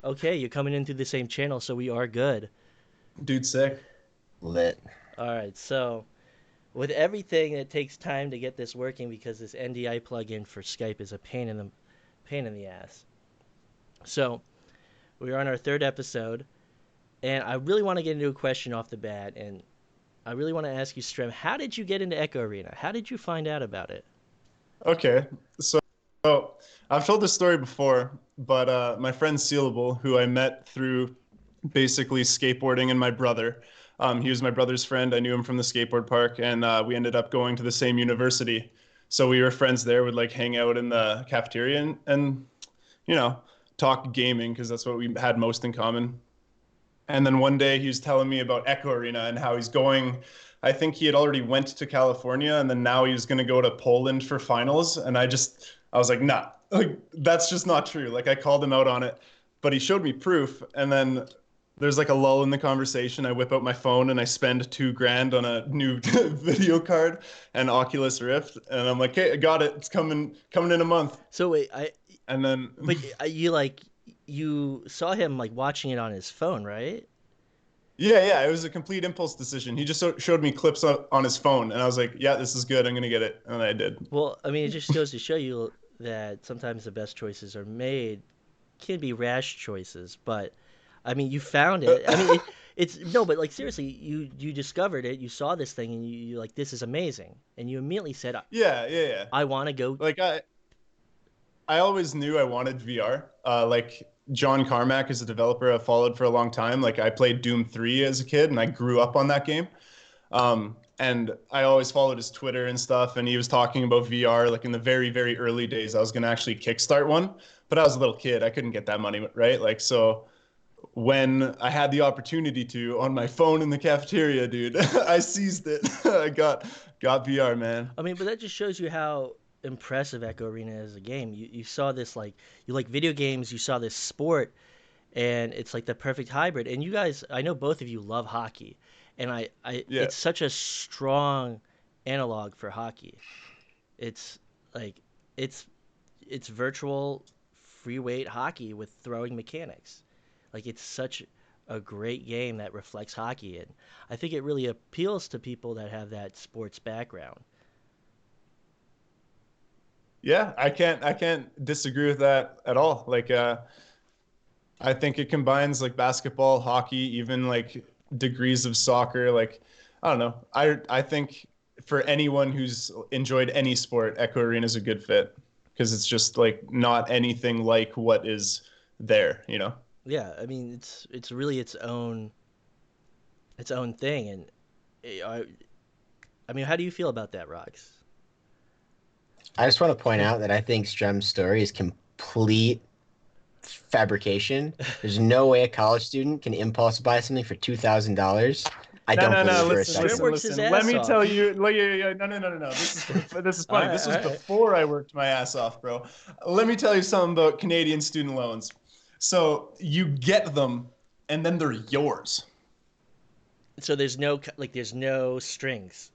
Okay, you're coming in through the same channel, so we are good. Dude, sick. Lit. All right, so with everything, it takes time to get this working because this NDI plugin for Skype is a pain in the ass. So we're on our third episode, and I really want to get into a question off the bat, and I really want to ask you, Strem, how did you get into Echo Arena? How did you find out about it? Okay, so I've told this story before, but my friend Sealable, who I met through basically skateboarding and my brother, he was my brother's friend. I knew him from the skateboard park, and we ended up going to the same university. So we were friends there, would like hang out in the cafeteria and you know, talk gaming because that's what we had most in common. And then one day he was telling me about Echo Arena and how he's going. I think he had already went to California and then now he was going to go to Poland for finals. And I was like, nah, like that's just not true. Like I called him out on it, but he showed me proof. And then there's like a lull in the conversation. I whip out my phone and I spend 2 grand on a new video card and Oculus Rift. And I'm like, hey, I got it. It's coming in a month. So wait, I And then but you like you saw him like watching it on his phone, right? yeah, it was a complete impulse decision. He just showed me clips on his phone, and I was like, "Yeah, this is good. I'm gonna get it," and I did. Well, I mean, it just goes to show you that sometimes the best choices are made can be rash choices, but I mean, you found it. I mean, it's no, but like seriously, you discovered it. You saw this thing, and you like this is amazing, and you immediately said, Yeah. "I want to go." Like I always knew I wanted VR. Like John Carmack is a developer I've followed for a long time. Like I played Doom 3 as a kid, and I grew up on that game. And I always followed his Twitter and stuff, and he was talking about VR like in the very, very early days. I was gonna actually kickstart one, but I was a little kid. I couldn't get that money, right? Like so when I had the opportunity to on my phone in the cafeteria, dude, I seized it. I got VR, man. I mean, but that just shows you how impressive Echo Arena is as a game. You saw this like you like video games. You saw this sport, and it's like the perfect hybrid. And you guys, I know both of you love hockey, and Yeah. it's such a strong analog for hockey. It's like it's it's virtual free weight hockey with throwing mechanics. Like it's such a great game that reflects hockey, and I think it really appeals to people that have that sports background. Yeah, I can't disagree with that at all. Like I think it combines like basketball, hockey, even like degrees of soccer. Like I don't know. I think for anyone who's enjoyed any sport, Echo Arena is a good fit because it's just like not anything like what is there, you know? Yeah, I mean it's really its own thing, and I mean, how do you feel about that, Rox? I just want to point out that I think Strem's story is complete fabrication. There's no way a college student can impulse buy something for $2,000. I No, don't no, no. believe for a Listen, Strim second. listen, works his listen. Let ass me tell off. you. No. This is All funny. right, This all was right. before I worked my ass off, bro. Let me tell you something about Canadian student loans. So you get them, and then they're yours. So there's no strings.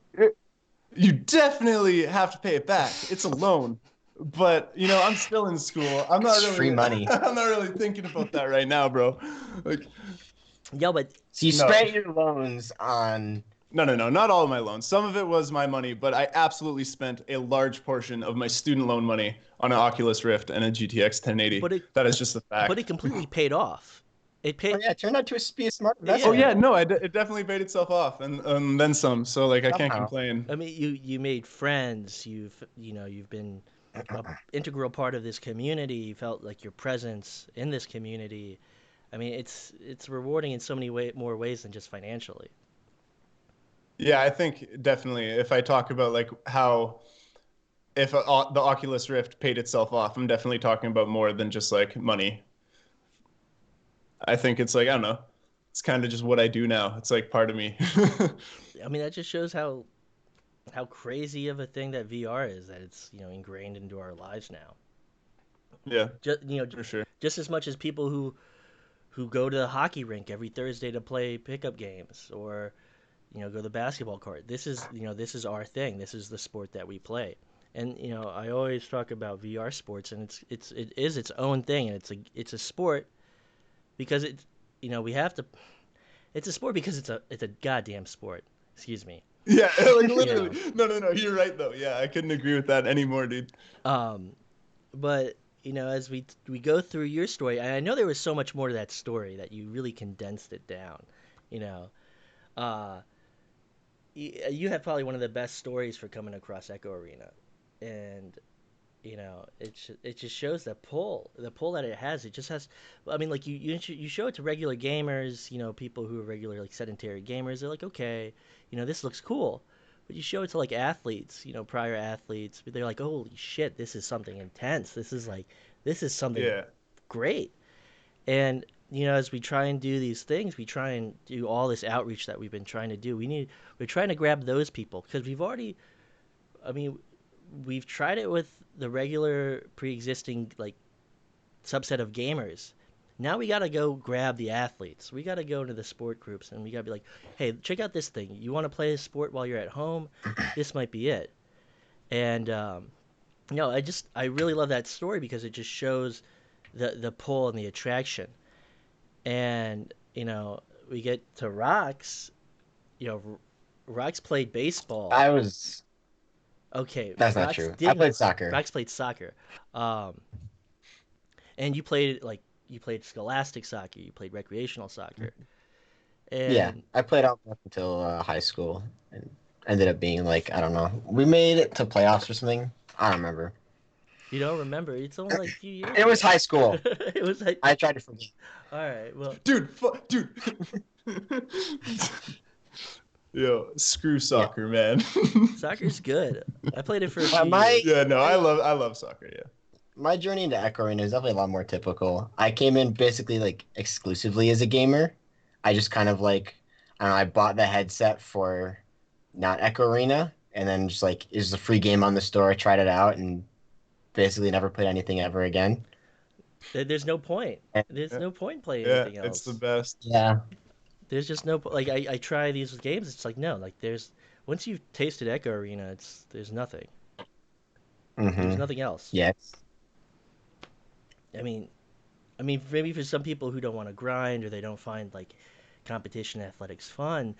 You definitely have to pay it back. It's a loan. But I'm still in school. It's free money. I'm not really thinking about that right now, bro. Like, Yeah, but So you no. spent your loans on. No, not all of my loans. Some of it was my money, but I absolutely spent a large portion of my student loan money on an Oculus Rift and a GTX but 1080. it That is just a but it fact. completely paid off. It Oh paid. yeah, it turned out to be a smart Oh Yeah, yeah, investment no, it definitely paid itself off, and then some. So like I can't somehow. complain. I mean, you made friends. You've been a integral part of this community. You felt like your presence in this community. I mean, it's rewarding in so many more ways than just financially. Yeah, I think definitely if I talk about like how if the Oculus Rift paid itself off, I'm definitely talking about more than just like money. I think it's like I don't know. It's kind of just what I do now. It's like part of me. I mean, that just shows how crazy of a thing that VR is. That it's ingrained into our lives now. Yeah, Just for sure. just as much as people who go to the hockey rink every Thursday to play pickup games or go to the basketball court. This is our thing. This is the sport that we play. And I always talk about VR sports, and it is its own thing, and it's a sport because it's we have to. It's a sport because it's a goddamn sport. Excuse me. Yeah, like You literally. know. No. You're right though. Yeah, I couldn't agree with that anymore, dude. Um, but as we go through your story, I know there was so much more to that story that you really condensed it down. You know, uh, you have probably one of the best stories for coming across Echo Arena, and it just shows the pull that it has. It just has. I mean, like you show it to regular gamers, people who are regular like sedentary gamers. They're like, okay, this looks cool. But you show it to like athletes, prior athletes. They're like, holy shit, this is something intense. This is something Yeah. great. And as we try and do these things, we try and do all this outreach that we've been trying to do. We're trying to grab those people because I mean, we've tried it with the regular pre-existing like subset of gamers. Now we got to go grab the athletes. We got to go into the sport groups and we got to be like, "Hey, check out this thing. You want to play a sport while you're at home? This might be it." And I really love that story because it just shows the pull and the attraction. And we get to Rocks. Rocks played baseball. I was. Okay, That's not Rocks true. I didn't. played soccer. Rocks played soccer. Um, and you played scholastic soccer, you played recreational soccer, Yeah, and I played up until high school, and ended up being like, I don't know. We made it to playoffs or something. I don't remember. you don't remember. It's only like a few years It was ago. high school. It was like, I tried to forget. all right, well, Dude. Yo, screw Yeah. soccer, man. soccer's good. I played it for a Uh, few my years. Yeah, no, I love soccer. Yeah. my journey into Echo Arena is definitely a lot more typical. I came in basically like exclusively as a gamer. I just kind of like, I don't know, I bought the headset for not Echo Arena, and then just like it was a free game on the store. I tried it out and basically never played anything ever again. There's no point. And, There's Yeah, no point playing yeah, anything it's the else. best. yeah. There's just no like I try these games. It's like no, like once you've tasted Echo Arena, there's nothing. There's Mm-hmm. nothing else. Yes. I mean, maybe for some people who don't want to grind or they don't find like competition athletics fun,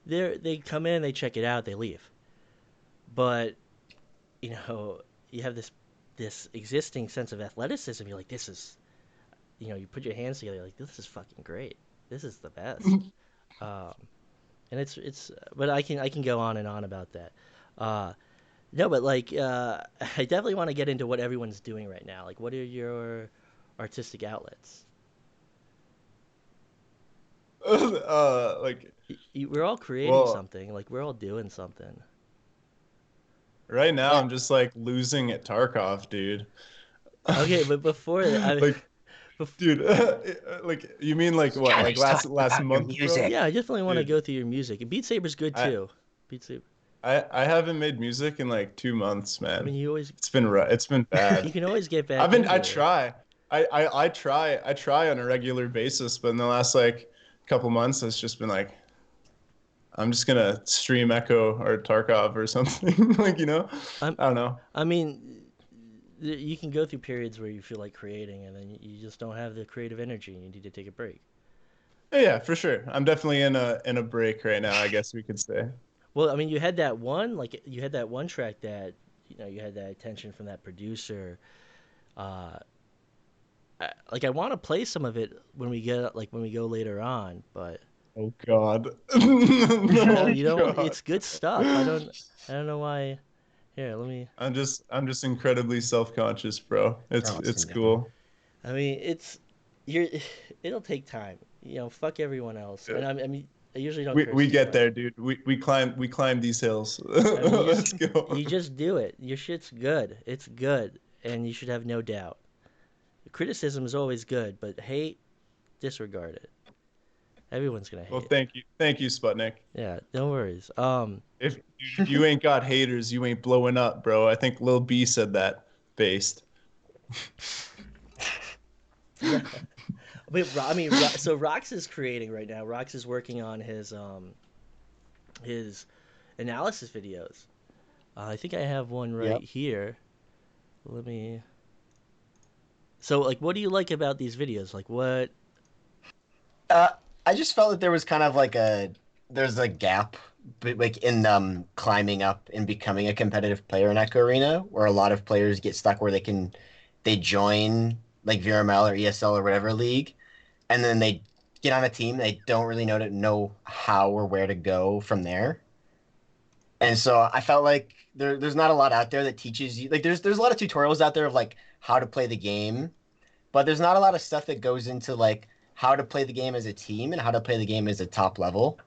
they come in, they check it out, they leave. But you have this existing sense of athleticism. You're like, this is, you put your hands together, like this is fucking great. This is the best. Um, and but I can go on and on about that. Uh, no, but like, I definitely want to get into what everyone's doing right now. Like, what are your artistic outlets? Like, We're all creating well, something. Like, we're all doing something. right now Yeah. I'm just like losing at Tarkov, dude. Okay, but before that, Like, bef- dude, like you mean like what? Like Skyler's last talking last about your month, bro? music. yeah, I definitely want to Dude, go through your music. Beat Saber's good I too. Beat Saber. I haven't made music in like 2 months, I man. mean, It's been you bad. can always get back into I it. try. I try on a regular basis, but in the last like couple months, it's just been like I'm just gonna stream Echo or Tarkov or something. Like, I'm, I don't know. I mean, you can go through periods where you feel like creating, and then you just don't have the creative energy, and you need to take a break. Yeah, for sure. I'm definitely in a break right now, I guess we could say. Well, I mean, you had that one track that you had that attention from that producer. Uh, like I want to play some of it when we go later on, but Oh God. no, Oh you don't. God. It's good stuff. I don't know why. Here, let me. I'm just incredibly self-conscious, bro. Bro, It's listen to him. cool. I mean, you're. It'll take time. Fuck everyone else. Yeah. And I mean, I usually don't We curse too get much. there, dude. We climb these hills. I mean, Let's go. you just do it. Your shit's good. It's good, and you should have no doubt. Criticism is always good, but hate, disregard it. Everyone's gonna Well, hate. thank you, Sputnik. Yeah, no worries. If you ain't got haters, you ain't blowing up, bro. I think Lil B said that. Based. No, but I mean, so Rox is creating right now. Rox is working on his analysis videos. I think I have one right Yep. here. Let me. So, like, what do you like about these videos? Like, what? Uh, I just felt that there was kind of like there's a gap, like in climbing up and becoming a competitive player in Echo Arena, where a lot of players get stuck where they join like VRML or ESL or whatever league, and then they get on a team they don't really know how or where to go from there. And so I felt like there's not a lot out there that teaches you, like there's a lot of tutorials out there of like how to play the game, but there's not a lot of stuff that goes into like how to play the game as a team and how to play the game as a top level.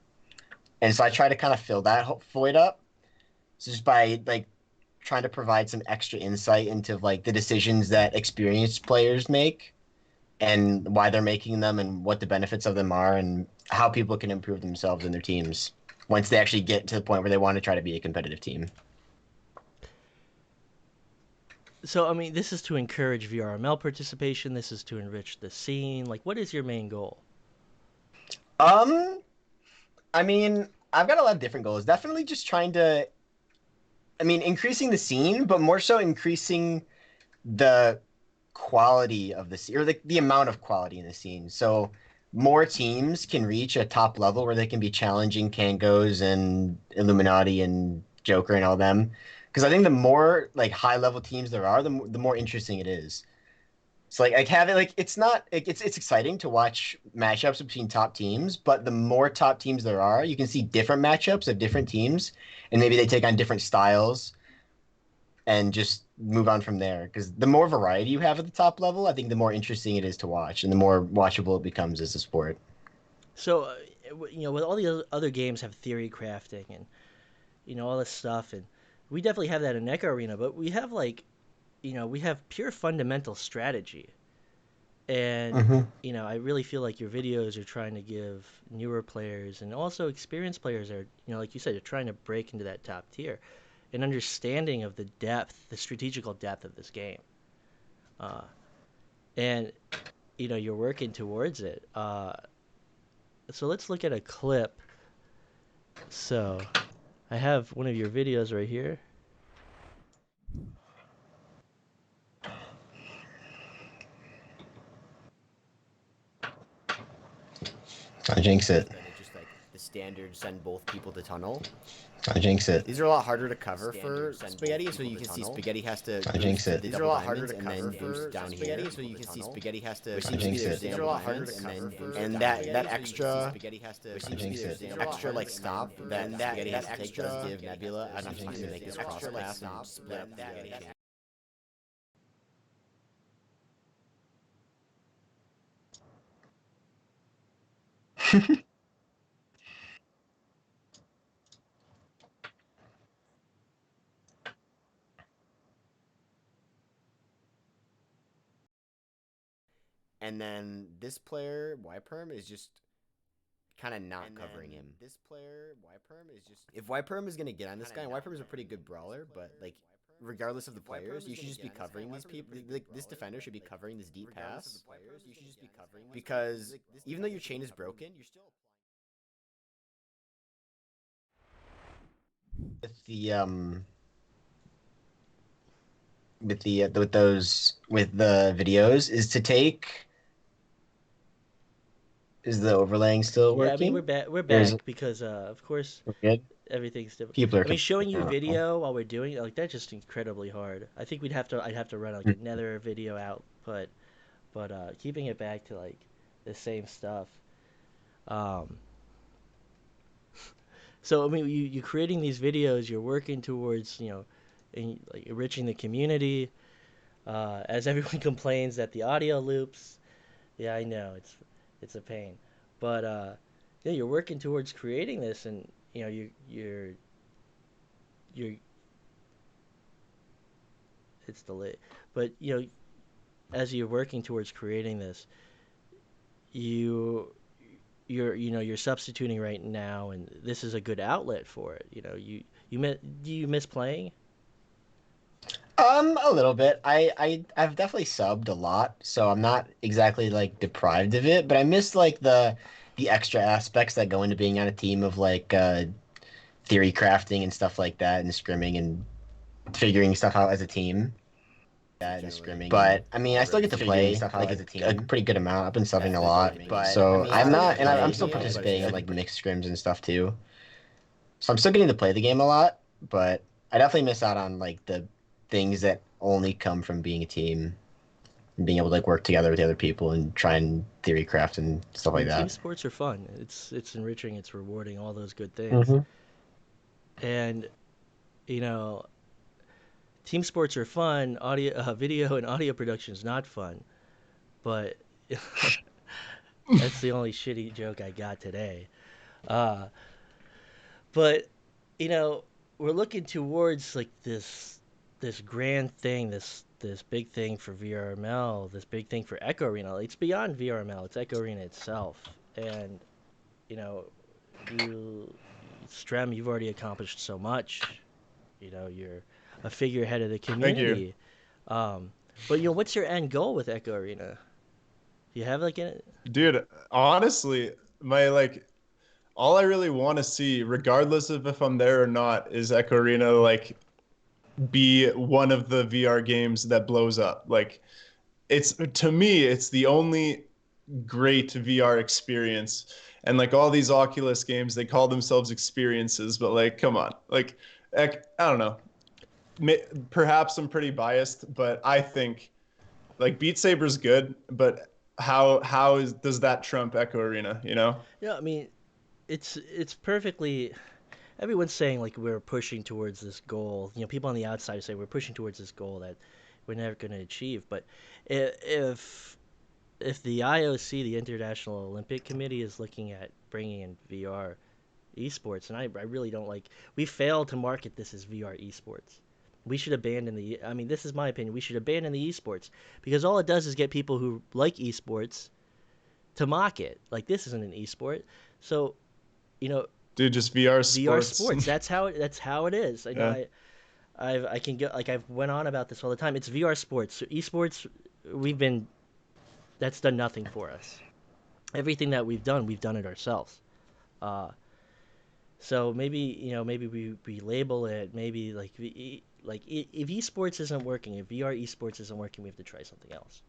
And so I try to kind of fill that void up. So just by like trying to provide some extra insight into like the decisions that experienced players make and why they're making them and what the benefits of them are and how people can improve themselves in their teams once they actually get to the point where they want to try to be a competitive team. So I mean, this is to encourage VRML participation. This is to enrich the scene. Like, what is your main goal? Um, I mean, I've got a lot of different goals. Definitely just trying to, I mean, increasing the scene, but more so increasing the quality of the scene or the amount of quality in the scene. So more teams can reach a top level where they can be challenging Kangos and Illuminati and Joker and all them. Because I think the more like high level teams there are, the more interesting it is. So like having like it's not like, it's exciting to watch matchups between top teams, but the more top teams there are, you can see different matchups of different teams, and maybe they take on different styles and just move on from there. Because the more variety you have at the top level, I think the more interesting it is to watch, and the more watchable it becomes as a sport. So, with all the other games have theory crafting and all this stuff, and we definitely have that in Echo Arena, but we have like, we have pure fundamental strategy, and Hmm. I really feel like your videos are trying to give newer players and also experienced players are, like you said, you're trying to break into that top tier, an understanding of the depth, the strategical depth of this game, uh, and you're working towards it. So let's look at a clip. So I have one of your videos right here. I jinx it. Than just like the standard send both people to tunnel. I jinx it. These are a lot harder to cover for Spaghetti, so you can see Spaghetti has to. I jinx it. These are a lot harder to cover for down Spaghetti, so you can see Spaghetti has to. I jinx it. These are a lot harder to cover, and that extra. Spaghetti has to. I jinx it. Extra like stop that Spaghetti has to take does give Nebula enough time to make this cross pass and split that. And then this player, Yperm, is just kind of not covering him. This player, Yperm, is just if Yperm is gonna get on this guy, and Yperm is a pretty good brawler, but like regardless of the players, you should just be covering these people. Like this defender should be covering this deep pass. You should just be covering because even though your chain is broken, you're still With the with those with the videos is to take. Is the overlaying still Yeah, I mean working? we're back. We're There's back because of course we're good. everything's different. People are. I mean, showing you Oh. video while we're doing it, like that's just incredibly hard. I think I'd have to run like another video output, but keeping it back to like the same stuff. Um, so I mean, you're creating these videos, you're working towards like enriching the community. As everyone complains that the audio loops, yeah, I know it's a pain, but yeah, you're working towards creating this, and you're it's delayed, but as you're working towards creating this, you you're substituting right now, and this is a good outlet for it. Do you miss playing? A little bit. I've definitely subbed a lot, so I'm not exactly like deprived of it, but I miss like the extra aspects that go into being on a team of like theory crafting and stuff like that, and scrimming and figuring stuff out as a team. that and scrimming. But I mean, I still get to play stuff like a pretty good amount. I've been subbing a lot, so I'm not, and I'm still participating in like mixed scrims and stuff too. So I'm still getting to play the game a lot, but I definitely miss out on like the things that only come from being a team and being able to like work together with the other people and try and theory craft and stuff like Team that. sports are fun. It's enriching. It's rewarding. All those good things. Mm-hmm. And you know, team sports are fun. Video, and audio production is not fun. But that's the only shitty joke I got today. Uh, but you know, we're looking towards like this grand thing, this big thing for VRML, this big thing for Echo Arena. It's beyond VRML. It's Echo Arena itself. And you know, you Strem, you've already accomplished so much. You know, you're a figurehead of the Thank you. community. But you know, what's your end goal with Echo Arena? Do you have like a Dude, honestly, my like all I really want to see, regardless of if I'm there or not, is Echo Arena like be one of the VR games that blows up. Like it's to me, it's the only great VR experience. And like all these Oculus games, they call themselves experiences, but like, come on, like, I don't know. Perhaps I'm pretty biased, but I think like Beat Saber's good, but does that trump Echo Arena? You know? Yeah, I mean, it's perfectly. Everyone's saying like we're pushing towards this goal. You know, people on the outside say we're pushing towards this goal that we're never going to achieve. But if the IOC, the International Olympic Committee, is looking at bringing in VR esports, and I really don't like. We failed to market this as VR esports. We should abandon the. I mean, this is my opinion. We should abandon the esports because all it does is get people who like esports to mock it. Like this isn't an esport, so you know Dude, just VR VR sports. sports. That's how it is. I know. Yeah. I can get like I've went on about this all the time. It's VR sports. So esports, we've been that's done nothing for us. Everything that we've done it ourselves. Uh, so maybe maybe we label it. Maybe like if esports isn't working, if VR esports isn't working, we have to try something else.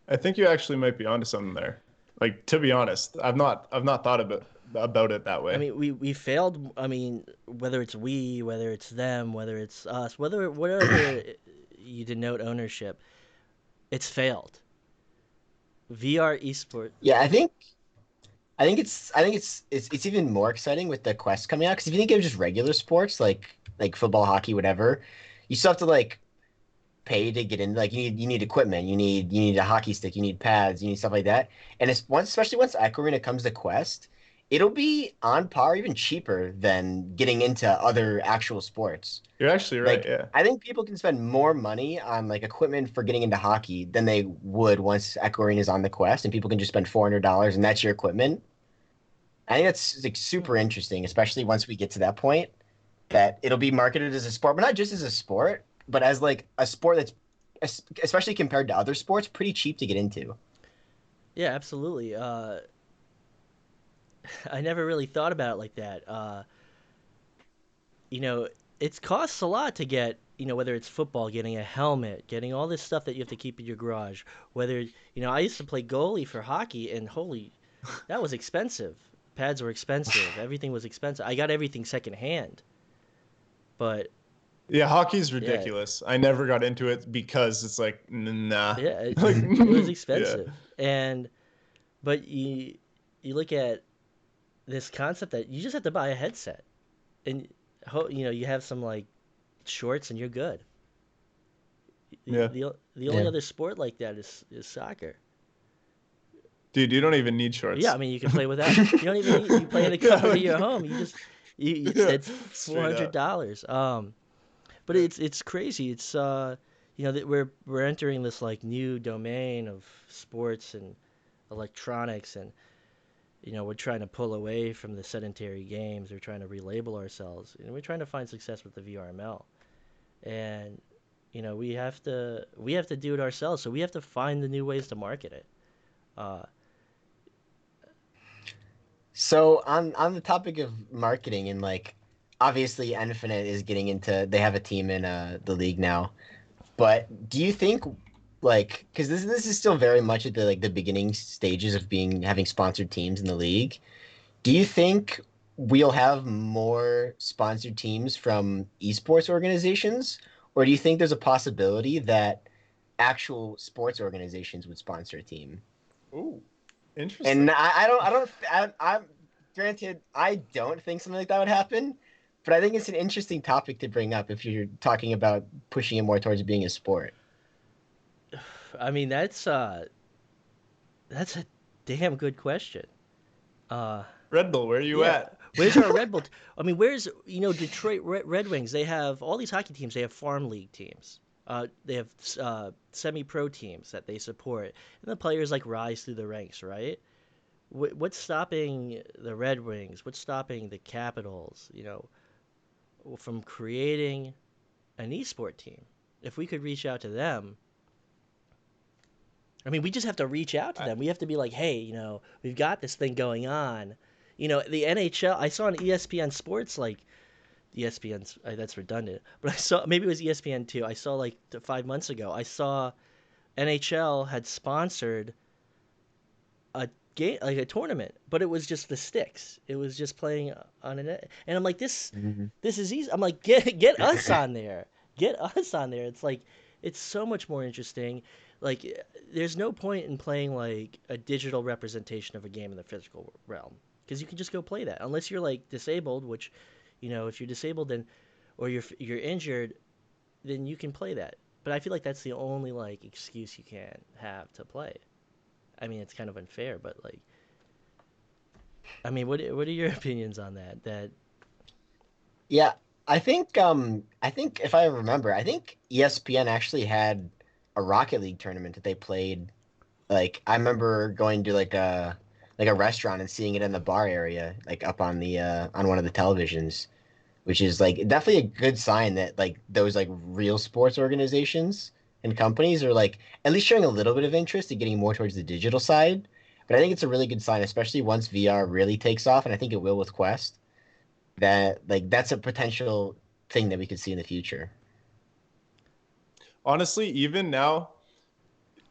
I think you actually might be onto something there. Like to be honest, I've not thought about it that I way. mean, we failed. I mean, whether it's we, whether it's them, whether it's us, whatever you denote ownership, it's failed. VR esport. Yeah, I think it's even more exciting with the Quest coming out because if you think of just regular sports like football, hockey, whatever, you still have to like pay to get in. Like you need equipment, you need a hockey stick, you need pads, you need stuff like that. And especially once Echo Arena comes to Quest, it'll be on par, even cheaper than getting into other actual sports. You're actually right. Like Yeah. I think people can spend more money on like equipment for getting into hockey than they would once Echo Arena is on the Quest, and people can just spend $400 and that's your equipment. I think that's like super Hmm. interesting, especially once we get to that point that it'll be marketed as a sport, but not just as a sport, but as like a sport that's especially compared to other sports, pretty cheap to get into. Yeah, absolutely. I never really thought about it like that. You know, it costs a lot to get. You know, whether it's football, getting a helmet, getting all this stuff that you have to keep in your garage. Whether I used to play goalie for hockey, and holy, that was expensive. Pads were expensive. Everything was expensive. I got everything secondhand. But Yeah, hockey's yeah, ridiculous. I never got into it because it's like nah. yeah, Like it was yeah. expensive. And but you look at this concept that you just have to buy a headset, and you have some like shorts and you're good. The Yeah. the, the only Yeah. other sport like that is soccer. Dude, you don't even need Yeah, I shorts. mean you can play without. You don't even need. You play in the Yeah, comfort of your like, home. You just yeah, it's four straight hundred up. dollars. But Yeah. it's crazy. It's that we're entering this like new domain of sports and electronics, and we're trying to pull away from the sedentary games. We're trying to relabel ourselves, and we're trying to find success with the VRML. And we have to do it ourselves. So we have to find the new ways to market it. Uh, So on the topic of marketing and like obviously Infinite is getting into they have a team in the league now. But do you think, like, because this is still very much at the beginning stages of having sponsored teams in the league. Do you think we'll have more sponsored teams from esports organizations, or do you think there's a possibility that actual sports organizations would sponsor a team? Ooh, And interesting. I'm granted, I don't think something like that would happen, but I think it's an interesting topic to bring up if you're talking about pushing it more towards being a sport. I mean, that's a damn good question. Uh, Red Bull, where are you yeah, at? where's our Red Bull? I mean, where's Detroit Red Wings? They have all these hockey teams. They have farm league teams. They have semi-pro teams that they support, and the players like rise through the ranks, right? What's stopping the Red Wings? What's stopping the Capitals? From creating an esport team. If we could reach out to them, I mean, we just have to reach out to I, them. We have to be like, hey, we've got this thing going on. The NHL. I saw on ESPN Sports, like ESPN's. That's redundant, but I saw maybe it was ESPN too. I saw like 5 months ago. I saw NHL had sponsored a game, like a tournament, but it was just the sticks. It was just playing on an, and I'm like, this, Mhm. this is easy. I'm like, get us on there, get us on there. It's like, it's so much more interesting. Like, there's no point in playing like a digital representation of a game in the physical realm because you can just go play that unless you're like disabled, which, if you're disabled then, or you're injured, then you can play that. But I feel like that's the only like excuse you can have to play. I mean, it's kind of unfair, but like, I mean, what are your opinions on that? That Yeah, I think if I remember, I think ESPN actually had a Rocket League tournament that they played. Like I remember going to like a restaurant and seeing it in the bar area, like up on the on one of the televisions, which is like definitely a good sign that like those like real sports organizations and companies are like at least showing a little bit of interest in getting more towards the digital side. But I think it's a really good sign, especially once VR really takes off, and I think it will with Quest, that like that's a potential thing that we could see in the future. Honestly, even now,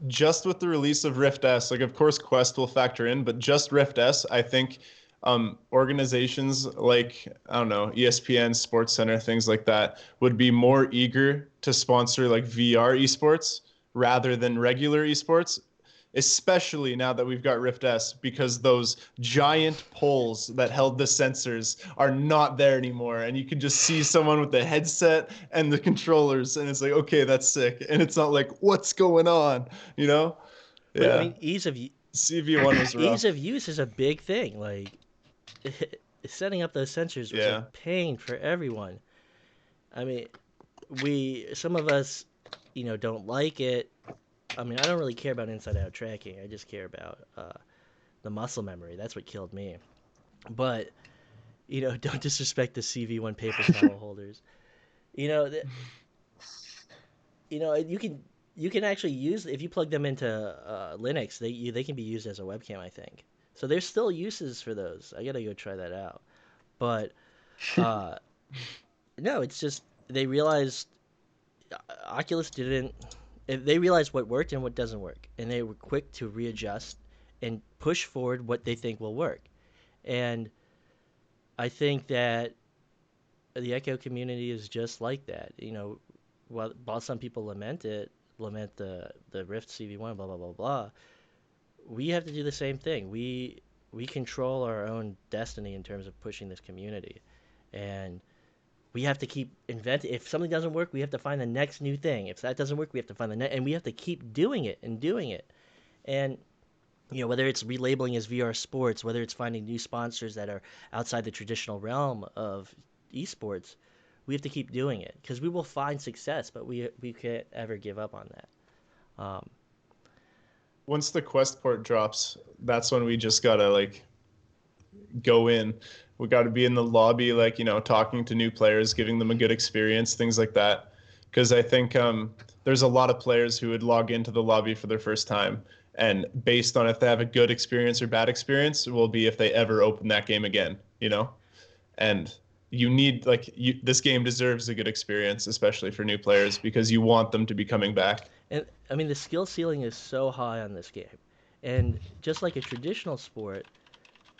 just with the release of Rift S, like of course Quest will factor in, but just Rift S, I think organizations like I don't know ESPN, Sports Center, things like that would be more eager to sponsor like VR esports rather than regular esports, especially now that we've got Rift S, because those giant poles that held the sensors are not there anymore. And you can just see someone with the headset and the controllers, and it's like, okay, that's sick. And it's not like, what's going on? You know? but I Yeah. mean, CV1 was ease rough. of use is a big thing. Like, setting up those sensors was a Yeah. pain for everyone. I mean, some of us, don't like it. I mean, I don't really care about inside out tracking. I just care about the muscle memory. That's what killed me. But don't disrespect the CV1 paper towel holders. You know, th- you can actually use if you plug them into Linux, they can be used as a webcam, I think. So there's still uses for those. I gotta go try that out. But uh, no, it's just they realized Oculus didn't. They realized what worked and what doesn't work, and they were quick to readjust and push forward what they think will work. And I think that the Echo community is just like that. While some people lament the Rift CV1, blah blah blah blah, we have to do the same thing. We control our own destiny in terms of pushing this community, and we have to keep inventing. If something doesn't work, we have to find the next new thing. If that doesn't work, we have to find the next, and we have to keep doing it and doing it. And whether it's relabeling as VR sports, whether it's finding new sponsors that are outside the traditional realm of esports, we have to keep doing it because we will find success, but we can't ever give up on that. Um, Once the Quest port drops, that's when we just gotta like go in. We got to be in the lobby, like, talking to new players, giving them a good experience, things like that. Because I think there's a lot of players who would log into the lobby for their first time. And based on if they have a good experience or bad experience, will be if they ever open that game again. And you need this game deserves a good experience, especially for new players, because you want them to be coming back. And I mean, the skill ceiling is so high on this game, and just like a traditional sport,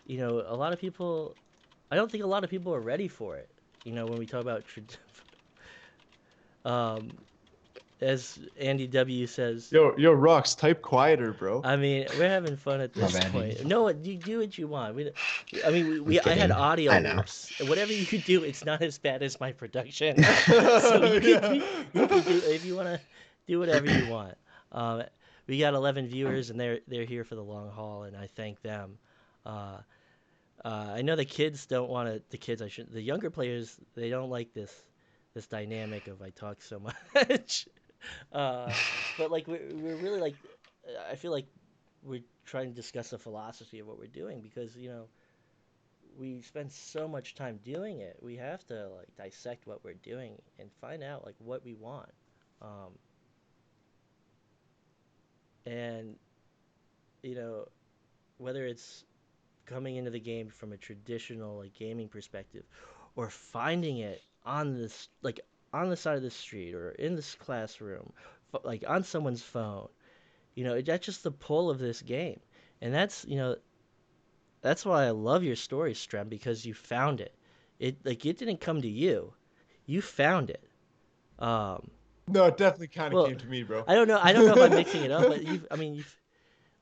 a lot of people, I don't think a lot of people are ready for it. When we talk about, um, as Andy W says, Yo, Rox, type quieter, bro. I mean, we're having fun at My this bad, point. dude. No, you do what you want. I mean, I'm I had kidding. audio I know. loops. Whatever you do, it's not as bad as my production. So you can do if you want to do whatever you want. Um, we got 11 viewers, and they're here for the long haul, and I thank them. Uh, I know the kids don't want to. The younger players, they don't like this dynamic of I talk so much. But like we're really like, I feel like we're trying to discuss the philosophy of what we're doing because we spend so much time doing it. We have to like dissect what we're doing and find out like what we want. Um, and you know whether it's coming into the game from a traditional like gaming perspective or finding it on this like on the side of the street or in this classroom like on someone's phone, that's just the pull of this game. And that's why I love your story, Strem, because you found it. It didn't come to you, you found it. um No, it definitely kind of well, came to me, bro. I don't know if I'm mixing it up, but you've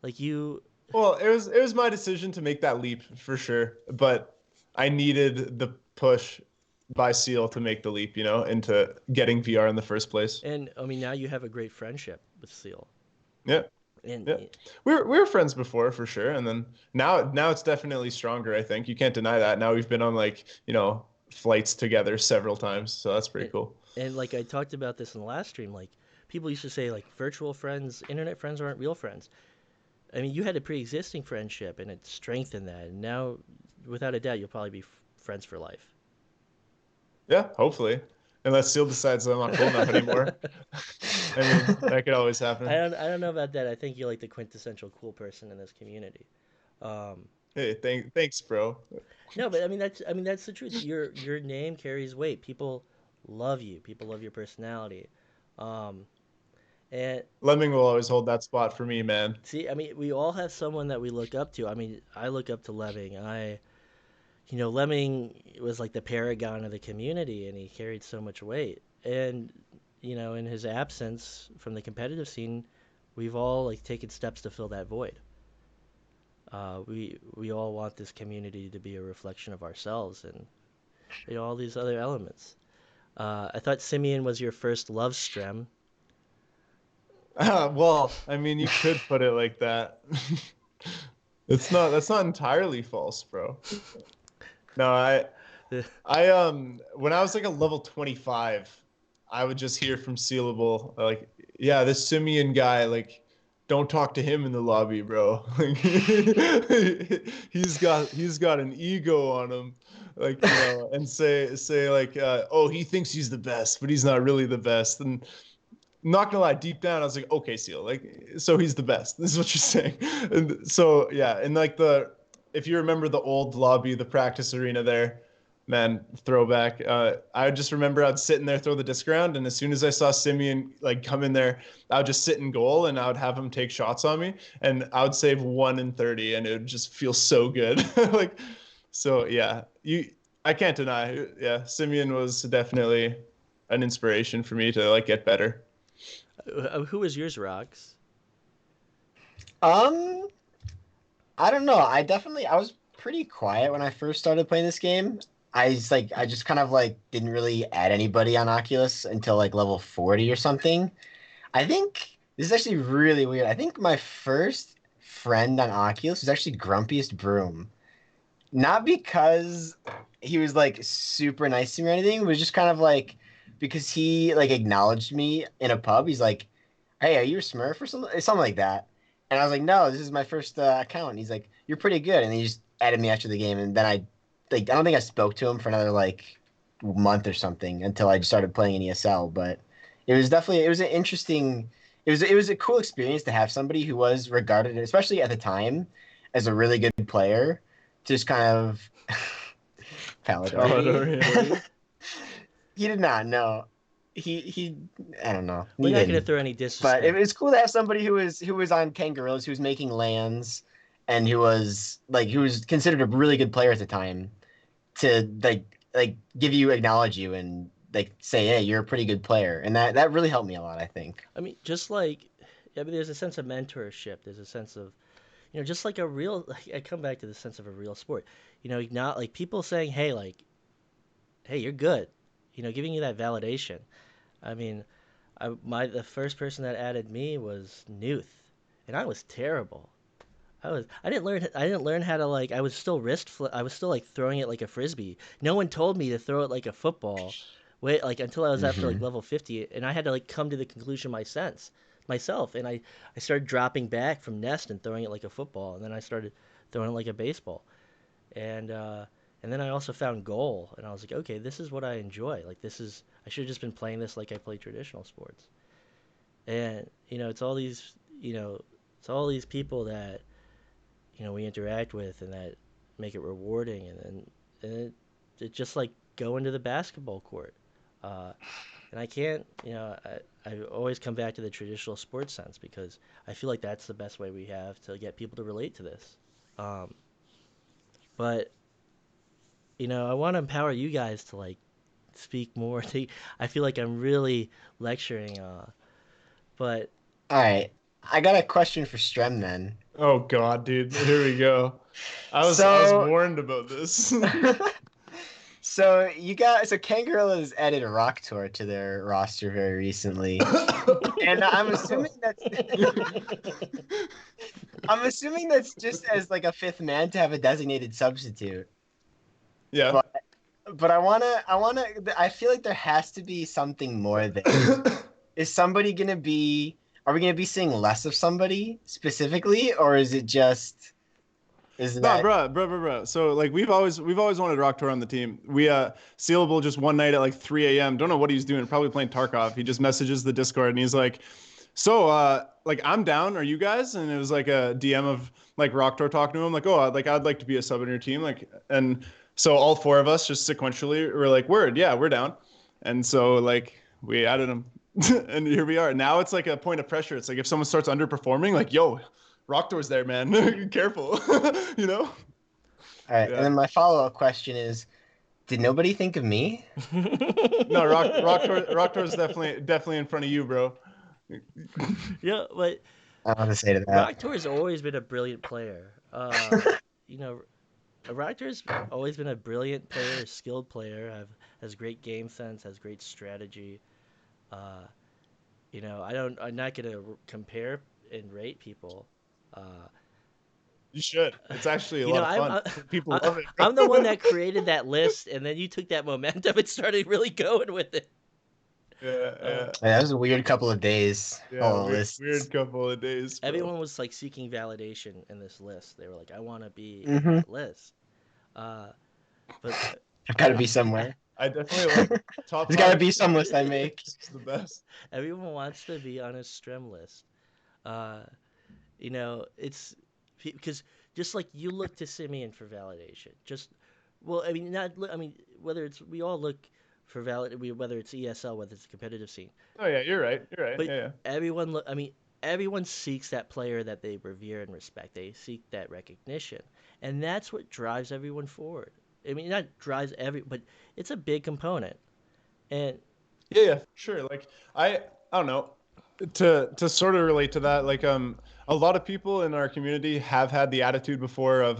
like you Well, it was my decision to make that leap for sure, but I needed the push by Seal to make the leap, into getting VR in the first place. and I mean now you have a great friendship with Seal. Yeah, And yeah. We were friends before for sure, and then now it's definitely stronger, I think. You can't deny that. Now we've been on flights together several times, so that's pretty and, cool. and like I talked about this in the last stream, like people used to say like virtual friends, internet friends aren't real friends. I mean, you had a pre-existing friendship, and it strengthened that. And now, without a doubt, you'll probably be friends for life. Yeah, hopefully. Unless Seal decides I'm not cool enough anymore. I mean, that could always happen. I don't know about that. I think you're like the quintessential cool person in this community. Um, Hey, thanks, bro. no, but I mean that's the truth. Your name carries weight. People love you. People love your personality. Um, and Lemming will always hold that spot for me, man. see, I mean, we all have someone that we look up to. I mean, I look up to Lemming. Lemming was like the paragon of the community, and he carried so much weight. And in his absence from the competitive scene, we've all like taken steps to fill that void. We all want this community to be a reflection of ourselves, and all these other elements. I thought Simeon was your first love, Strem. Well, I mean, you could put it like that. That's not entirely false, bro. No, when I was like a level 25, I would just hear from Sealable like, yeah, this Simeon guy, like, don't talk to him in the lobby, bro. Like, he's got an ego on him, like, and say like, oh, he thinks he's the best, but he's not really the best. And not gonna lie, deep down, I was like, okay, Seal, like, so he's the best. This is what you're saying. And so yeah, and like if you remember the old lobby, the practice arena there, man, throwback. I just remember I'd sit in there, throw the disc around, and as soon as I saw Simeon like come in there, I would just sit in goal and I would have him take shots on me, and I would save 1 in 30, and it would just feel so good. Like, so yeah, I can't deny. Yeah, Simeon was definitely an inspiration for me to like get better. Who was yours, Rox? Um, I don't know. I was pretty quiet when I first started playing this game. I just kind of like didn't really add anybody on Oculus until like level 40 or something. I think this is actually really weird. I think my first friend on Oculus was actually Grumpiest Broom. Not because he was like super nice to me or anything, it was just kind of like because he like acknowledged me in a pub. He's like, "Hey, are you a Smurf or something like that?" And I was like, "No, this is my first account." And he's like, "You're pretty good." And he just added me after the game, and then I don't think I spoke to him for another like month or something until I started playing in ESL. But it was an interesting, it was a cool experience to have somebody who was regarded, especially at the time, as a really good player, just kind of Palador. Did he? He did not. No, he. I don't know. We're He not gonna didn't. throw any But it disrespect. was cool to have somebody who was on Kangaroos, who was making lands, and who was considered a really good player at the time, to give you acknowledge you and like say, hey, you're a pretty good player, and that really helped me a lot. I think. I mean, just like, I mean, there's a sense of mentorship. There's a sense of, just like a real. Like, I come back to the sense of a real sport. Not like people saying, "Hey, like, hey, you're good." Giving you that validation. I mean, the first person that added me was Newth, and I was terrible. I didn't learn how to like. I was still I was still like throwing it like a frisbee. No one told me to throw it like a football. Wait, like until I was after like Hmm. level 50, and I had to like come to the conclusion myself, and I started dropping back from nest and throwing it like a football, and then I started throwing it like a baseball, and uh, and then I also found goal, and I was like, okay, this is what I enjoy. Like I should have just been playing this like I play traditional sports, and you know, it's all these people that we interact with and that make it rewarding, and it just like go into the basketball court. Uh, and I can't, I always come back to the traditional sports sense because I feel like that's the best way we have to get people to relate to this. Um, but I want to empower you guys to like speak more. I feel like I'm really lecturing, but All right, I got a question for Strem then. Oh God, dude, here we go. I was So, warned about this. so Kangaroo has added a Rock Tour to their roster very recently, and I'm assuming that's just as like a fifth man to have a designated substitute. Yeah. But I feel like there has to be something more there. Is somebody gonna be? Are we gonna be seeing less of somebody specifically, or is it just? Is Nah, that? bro. So like we've always wanted Rocktor on the team. Sealable just one night at like 3 a.m. Don't know what he's doing. Probably playing Tarkov. He just messages the Discord and he's like, "So like I'm down. Are you guys?" And it was like a DM of like Rocktor talking to him like, "Oh, I'd like to be a sub in your team." Like and so all four of us just sequentially were like, "Word, yeah, we're down." And so like we added him, and here we are. Now it's like a point of pressure. It's like if someone starts underperforming, like, "Yo, Rocktor's there, man. Careful," you know? All right, and Yeah. then my follow-up question is, did nobody think of me? No, Rocktor is definitely in front of you, bro. yeah, but I don't know what to say to that. Rocktor has always been a brilliant player. You know, Rocktor's always been a brilliant player, a skilled player, has great game sense, has great strategy. Uh, I'm not gonna compare and rate people. Uh, You should. It's actually a you know, lot of I'm fun. I, People I, love it, I'm the one bro. that created that list, and then you took that momentum and started really going with it. Yeah, Uh, yeah, That was a weird couple of days. yeah. All the Weird lists. couple of days, bro. Everyone was like seeking validation in this list. They were like, "I want to be in Mm-hmm. that list." Uh, but I've got to every be somewhere. I definitely like top There's got to five. be some list I make. This is the best. everyone wants to be on a Strem list. Uh, it's because just like you look to Simeon for validation. Well, I mean, not. I mean, whether it's we all look for whether it's ESL, whether it's a competitive scene, Oh yeah, you're right. You're right. but Yeah, yeah. everyone look. I mean, everyone seeks that player that they revere and respect. They seek that recognition, and that's what drives everyone forward. I mean, not drives but it's a big component. And Yeah, sure. Like I don't know. To sort of relate to that, like a lot of people in our community have had the attitude before of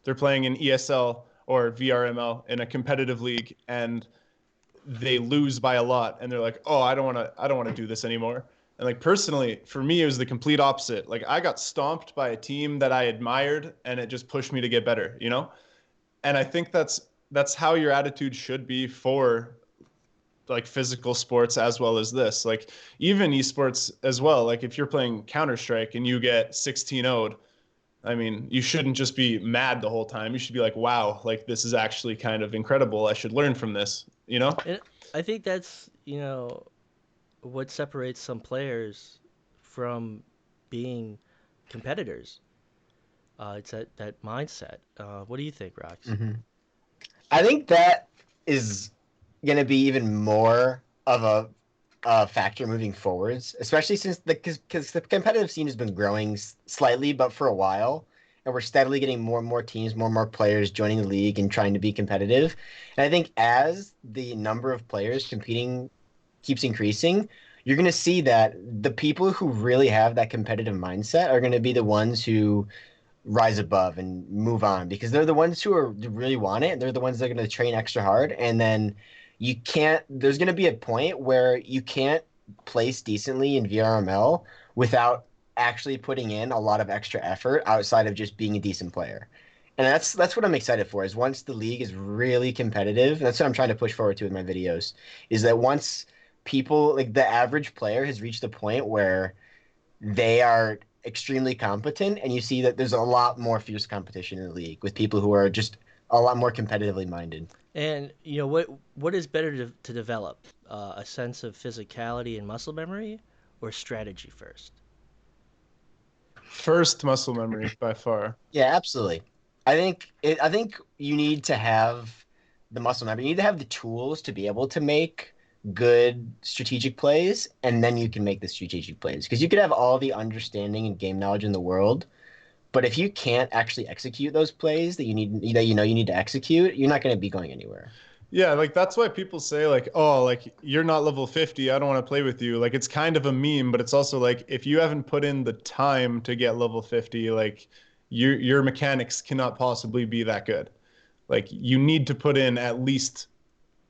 they're playing in ESL or VRML in a competitive league and they lose by a lot and they're like, "Oh, I don't want to do this anymore." And like personally, for me it was the complete opposite. Like I got stomped by a team that I admired and it just pushed me to get better, you know? And I think that's how your attitude should be for like physical sports as well as this. Like even esports as well. Like if you're playing Counter Strike and you get 16 0'd, I mean, you shouldn't just be mad the whole time. You should be like, wow, like this is actually kind of incredible. I should learn from this, you know? and I think that's what separates some players from being competitors. It's that mindset. What do you think, Rox? Hmm. I think that is going to be even more of a factor moving forwards, especially since because the competitive scene has been growing slightly, but for a while, and we're steadily getting more and more teams, more and more players joining the league and trying to be competitive. And I think as the number of players competing keeps increasing, you're going to see that the people who really have that competitive mindset are going to be the ones who rise above and move on because they're the ones who are really want it. They're the ones that are going to train extra hard. And then there's going to be a point where you can't place decently in VRML without actually putting in a lot of extra effort outside of just being a decent player. And that's what I'm excited for is once the league is really competitive, that's what I'm trying to push forward to with my videos, is that once people like the average player has reached the point where they are extremely competent, and you see that there's a lot more fierce competition in the league with people who are just a lot more competitively minded. And what is better to develop? A sense of physicality and muscle memory, or strategy first? First muscle memory by far. Yeah, absolutely. I think you need to have the muscle memory. You need to have the tools to be able to make good strategic plays, and then you can make the strategic plays. Because you could have all the understanding and game knowledge in the world, but if you can't actually execute those plays that you need to execute, you're not going to be going anywhere. Yeah, like that's why people say like, "Oh, like you're not level 50, I don't want to play with you." Like it's kind of a meme, but it's also like if you haven't put in the time to get level 50, like your mechanics cannot possibly be that good. Like you need to put in at least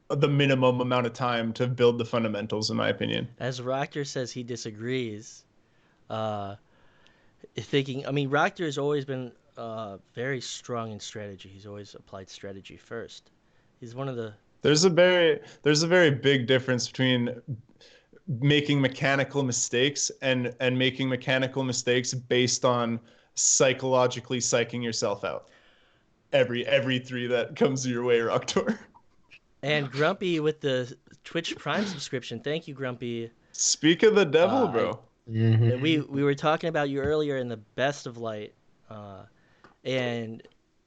the minimum amount of time to build the fundamentals, in my opinion. As Rocker says, he disagrees. Uh, I mean, Rocker has always been very strong in strategy. He's always applied strategy first. He's one of the There's a very big difference between making mechanical mistakes and making mechanical mistakes based on psychologically psyching yourself out. Every three that comes your way, Roctor. and Grumpy with the Twitch Prime subscription. Thank you, Grumpy. Speak of the devil, I bro. we were talking about you earlier in the Best of Light, and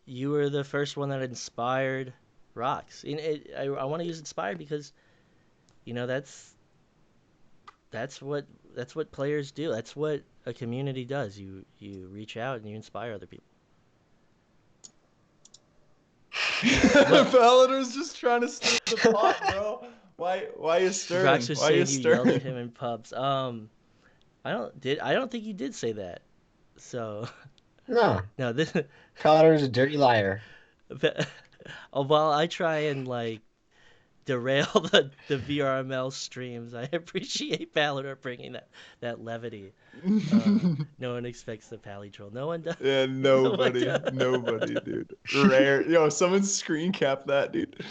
you were the first one that inspired Rocks. I want to use inspired because you know that's what that's what players do. That's what a community does. You reach out and you inspire other people. Paladin's just trying to stir the pot, bro. Why are you stirring? Rocks was Why are you saying you yelled at stirring? him in pubs. I don't think you did say that. So No, no, this Collider's a dirty liar. while I try and like derail the VRML streams, I appreciate Palador bringing that levity. No one expects the Pally troll. No one does. Yeah, No one nobody, dude. Rare. Yo, someone screen cap that, dude.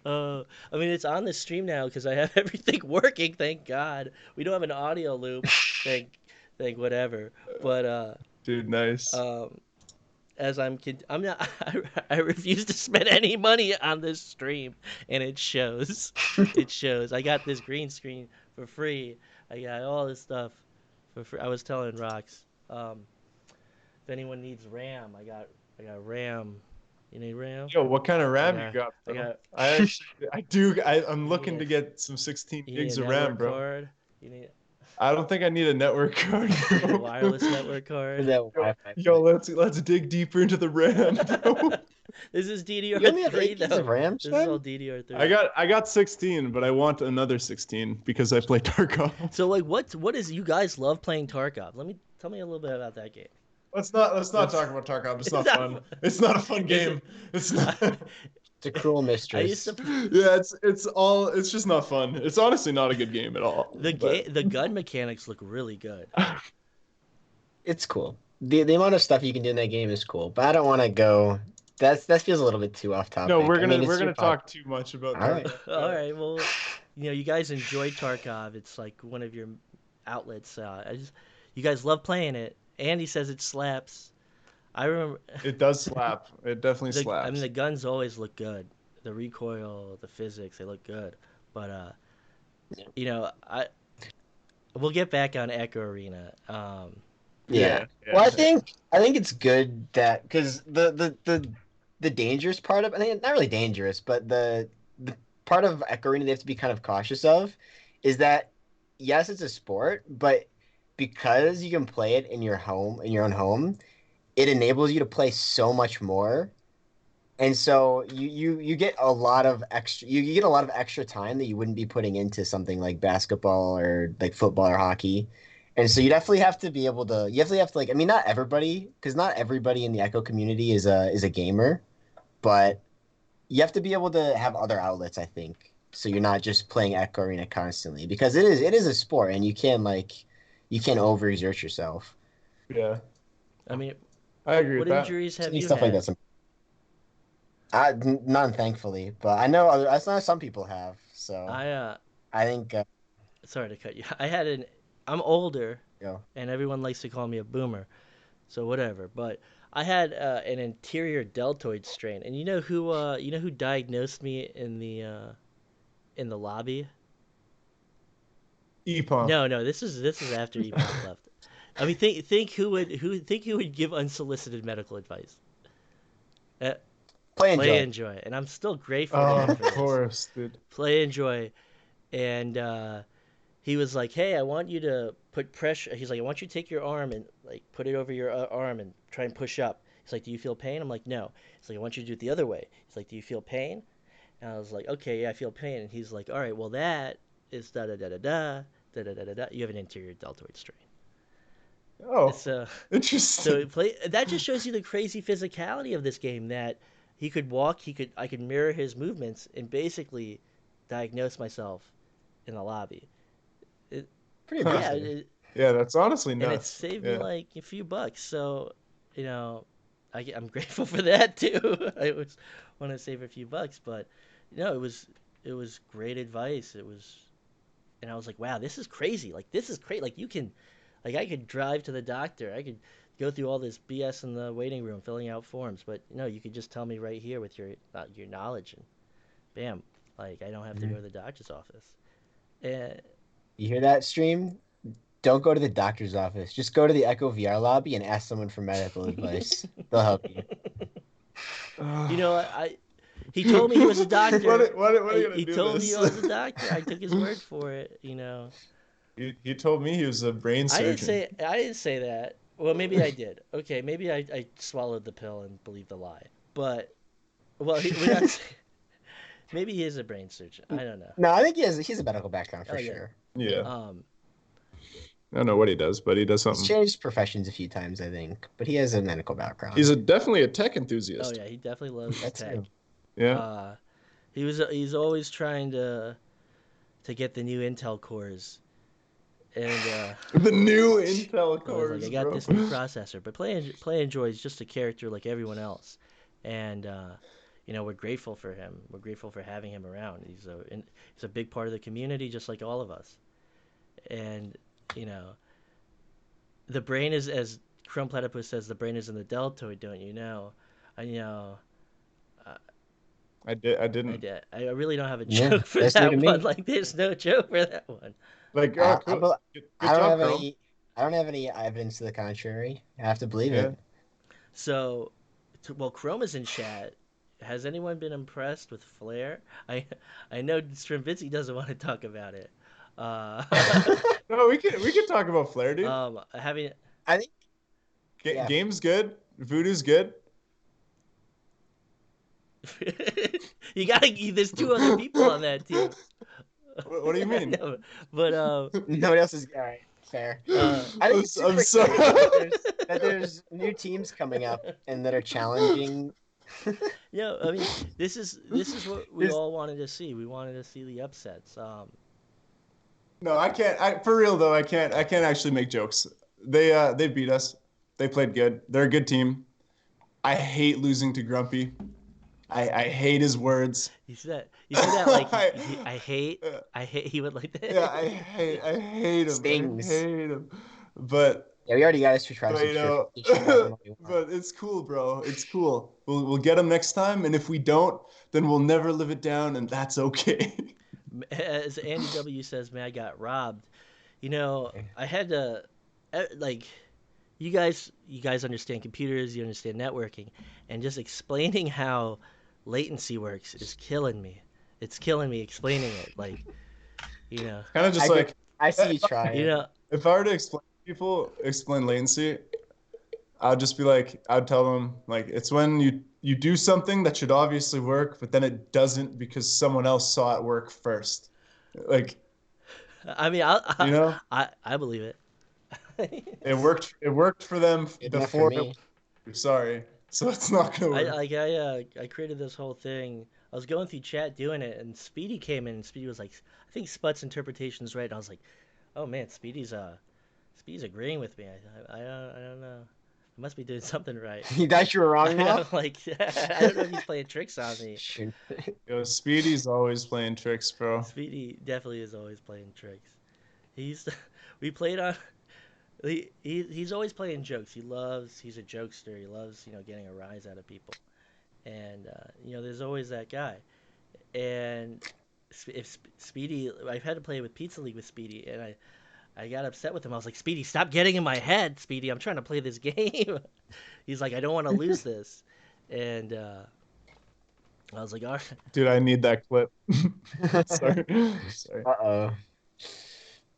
I mean, it's on the stream now because I have everything working. Thank God. We don't have an audio loop. Thank whatever. But Dude, nice. um, as I'm not. I refuse to spend any money on this stream, and it shows. It shows. I got this green screen for free. I got all this stuff for free. I was telling Rox, if anyone needs RAM, I got RAM. You need RAM? Yo, what kind of RAM you got got, I bro? got. I'm looking need to a, get some 16 you need gigs a of RAM, network bro. card. You need I don't think I need a network card, a bro. wireless network card. That Yo, Wi-Fi. yo, let's dig deeper into the RAM, bro. This is You only have DDR3 8 gigs though. of RAM, This is all Sven? DDR3. I got 16, but I want another 16 because I play Tarkov. So like, what is you guys love playing Tarkov? Tell me a little bit about that game. Let's not It's talk about Tarkov. It's it's not not fun. fun. It's not a fun Is it? game. It's not. It's a cruel I used mistress. to Yeah, it's just not fun. It's honestly not a good game at all. But the gun mechanics look really good. It's cool. The amount of stuff you can do in that game is cool, but I don't want to go. That feels a little bit too off no, topic. I mean, we're it's your gonna pod. talk too much about All right. Tarkov. All right, well, you guys enjoy Tarkov. It's like one of your outlets. You guys love playing it. Andy says it slaps. I remember It does slap. It definitely I mean slaps. the guns always look good. The recoil, the physics, they look good. But I we'll get back on Echo Arena. Yeah. Yeah, Well, yeah. I think it's good that because the the dangerous part of, I think not really dangerous, but the part of Echo Arena they have to be kind of cautious of is that yes, it's a sport, but because you can play it in your home, in your own home, it enables you to play so much more. And so you get a lot of extra you get a lot of extra time that you wouldn't be putting into something like basketball or like football or hockey. And so you definitely have to be able to you definitely have to like I mean not everybody because not everybody in the Echo community is a gamer, but you have to be able to have other outlets, I think. So you're not just playing Echo Arena constantly because it is a sport and you can't overexert yourself. Yeah, I mean, I agree with what that. injuries have Silly you stuff like had? that. None, thankfully, but I know some people have. So I I think sorry to cut you. I had an. I'm older, you know, and everyone likes to call me a boomer. So whatever. But I had an anterior deltoid strain, and you know who diagnosed me in the lobby? EPOM. No, no. This is after EPOP left. I mean, think who would give unsolicited medical advice? Uh, play Play enjoy. Enjoy, and I'm still grateful to Oh, him of for this. course, dude. Play Enjoy, and he was like, "Hey, I want you to put pressure." He's like, "I want you to take your arm and like put it over your arm and try and push up." He's like, "Do you feel pain?" I'm like, "No." He's like, "I want you to do it the other way." He's like, "Do you feel pain?" And I was like, "Okay, yeah, I feel pain." And he's like, "All right, well that is da da da da da da da da da da. You have an anterior deltoid strain." Oh, So, so interesting. play that just shows you the crazy physicality of this game. That he could walk, I could mirror his movements and basically diagnose myself in the lobby. It, Pretty yeah, impressive. Yeah, that's honestly and it nuts. saved me Yeah. like a few bucks. So, you know, I'm grateful for that too. I was want to save a few bucks, but it was great advice. It was, and I was like, wow, this is crazy. Like this is great. Like you can, like I could drive to the doctor. I could go through all this BS in the waiting room filling out forms, but you could just tell me right here with your knowledge, and bam, like I don't have to go Mhm. to the doctor's office. And You hear that, stream? Don't go to the doctor's office. Just go to the Echo VR lobby and ask someone for medical advice. They'll help you. I he told me he was a doctor. What are you gonna He do told me he this? was a doctor. I took his word for it. He told me he was a brain surgeon. I didn't say that. Well, maybe I did. Okay, maybe I swallowed the pill and believed the lie. But well, we're not. Maybe he is a brain surgeon. I don't know. No, I think he has a medical background Oh for yeah. sure. Yeah, Um. I don't know what he does, but he does He's something. changed professions a few times, I think, but he has a medical He's background. definitely a tech Oh enthusiast. yeah, he definitely loves That's tech. true. Yeah. Uh, he's always trying to get the new Intel cores, and The new Intel I was like, I cores, got bro. this new processor. But Play Enjoy is just a character like everyone else, and we're grateful for him. We're grateful for having him around. He's a big part of the community, just like all of us. And you know, the brain is, as Chrome Platypus says, the brain is in the deltoid, don't you know? I uh, I didn't. I really don't have a Yeah, joke for that's new to that one. me. Like, there's no joke for that one. Like, oh, I, I, cool. bel- I Good don't job, have Chrome. any. I don't have any evidence to the contrary. I have to believe Yeah. it. So, well, Chrome is in chat. Has anyone been impressed with Flare? I know Strembitsky doesn't want to talk about it. Uh, No, we can talk about Flair, dude. having I think, yeah. Game's good. Voodoo's good. you gotta. There's two other people on that team. What do you mean? No, but Nobody else is all right. Fair. uh, I think it's I'm super sorry. exciting that there's new teams coming up and that are challenging. I mean, this is what we There's all wanted to see. We wanted to see the upsets. No, I can't. For real though, I can't. I can't actually make jokes. They beat us. They played good. They're a good team. I hate losing to Grumpy. I hate his words. You see that like I, uh, I hate he would like yeah, that. I hate him. I stings. hate him. But Yeah, we already got his Tribe but subscription. He should have them all we want. but it's cool, bro. It's cool. We'll get him next time, and if we don't, then we'll never live it down, and that's okay. As Andy W says, man, I got robbed. I had to like you guys understand computers, you understand networking, and just explaining how latency works is killing me. It's killing me explaining it. Like, you know, Kind of just I could, like I see you you trying. know, if I were to explain latency, I'd just be like, I'd tell them like it's when you do something that should obviously work, but then it doesn't because someone else saw it work first. Like, I mean, you know, I believe it. it worked for them Good enough for before it me. worked. Sorry. So it's not gonna I work. like I created this whole thing. I was going through chat doing it, and Speedy came in, and Speedy was like, "I think Sput's interpretation is right." And I was like, "Oh man, Speedy's agreeing with me. I don't know. I must be doing something right." You thought you were wrong now? I'm like, I don't know if he's playing tricks on me. Shoot. Yo, Speedy's always playing tricks, bro. Speedy definitely is always playing tricks. He's we played on. He's always playing jokes. He's a jokester. He loves getting a rise out of people. And there's always that guy. And if Speedy, I've had to play with Pizza League with Speedy, and I got upset with him. I was like, Speedy, stop getting in my head, Speedy. I'm trying to play this game. He's like, I don't want to lose this, and I was like, all right. Dude, I need that clip. Sorry. Sorry. Uh-oh.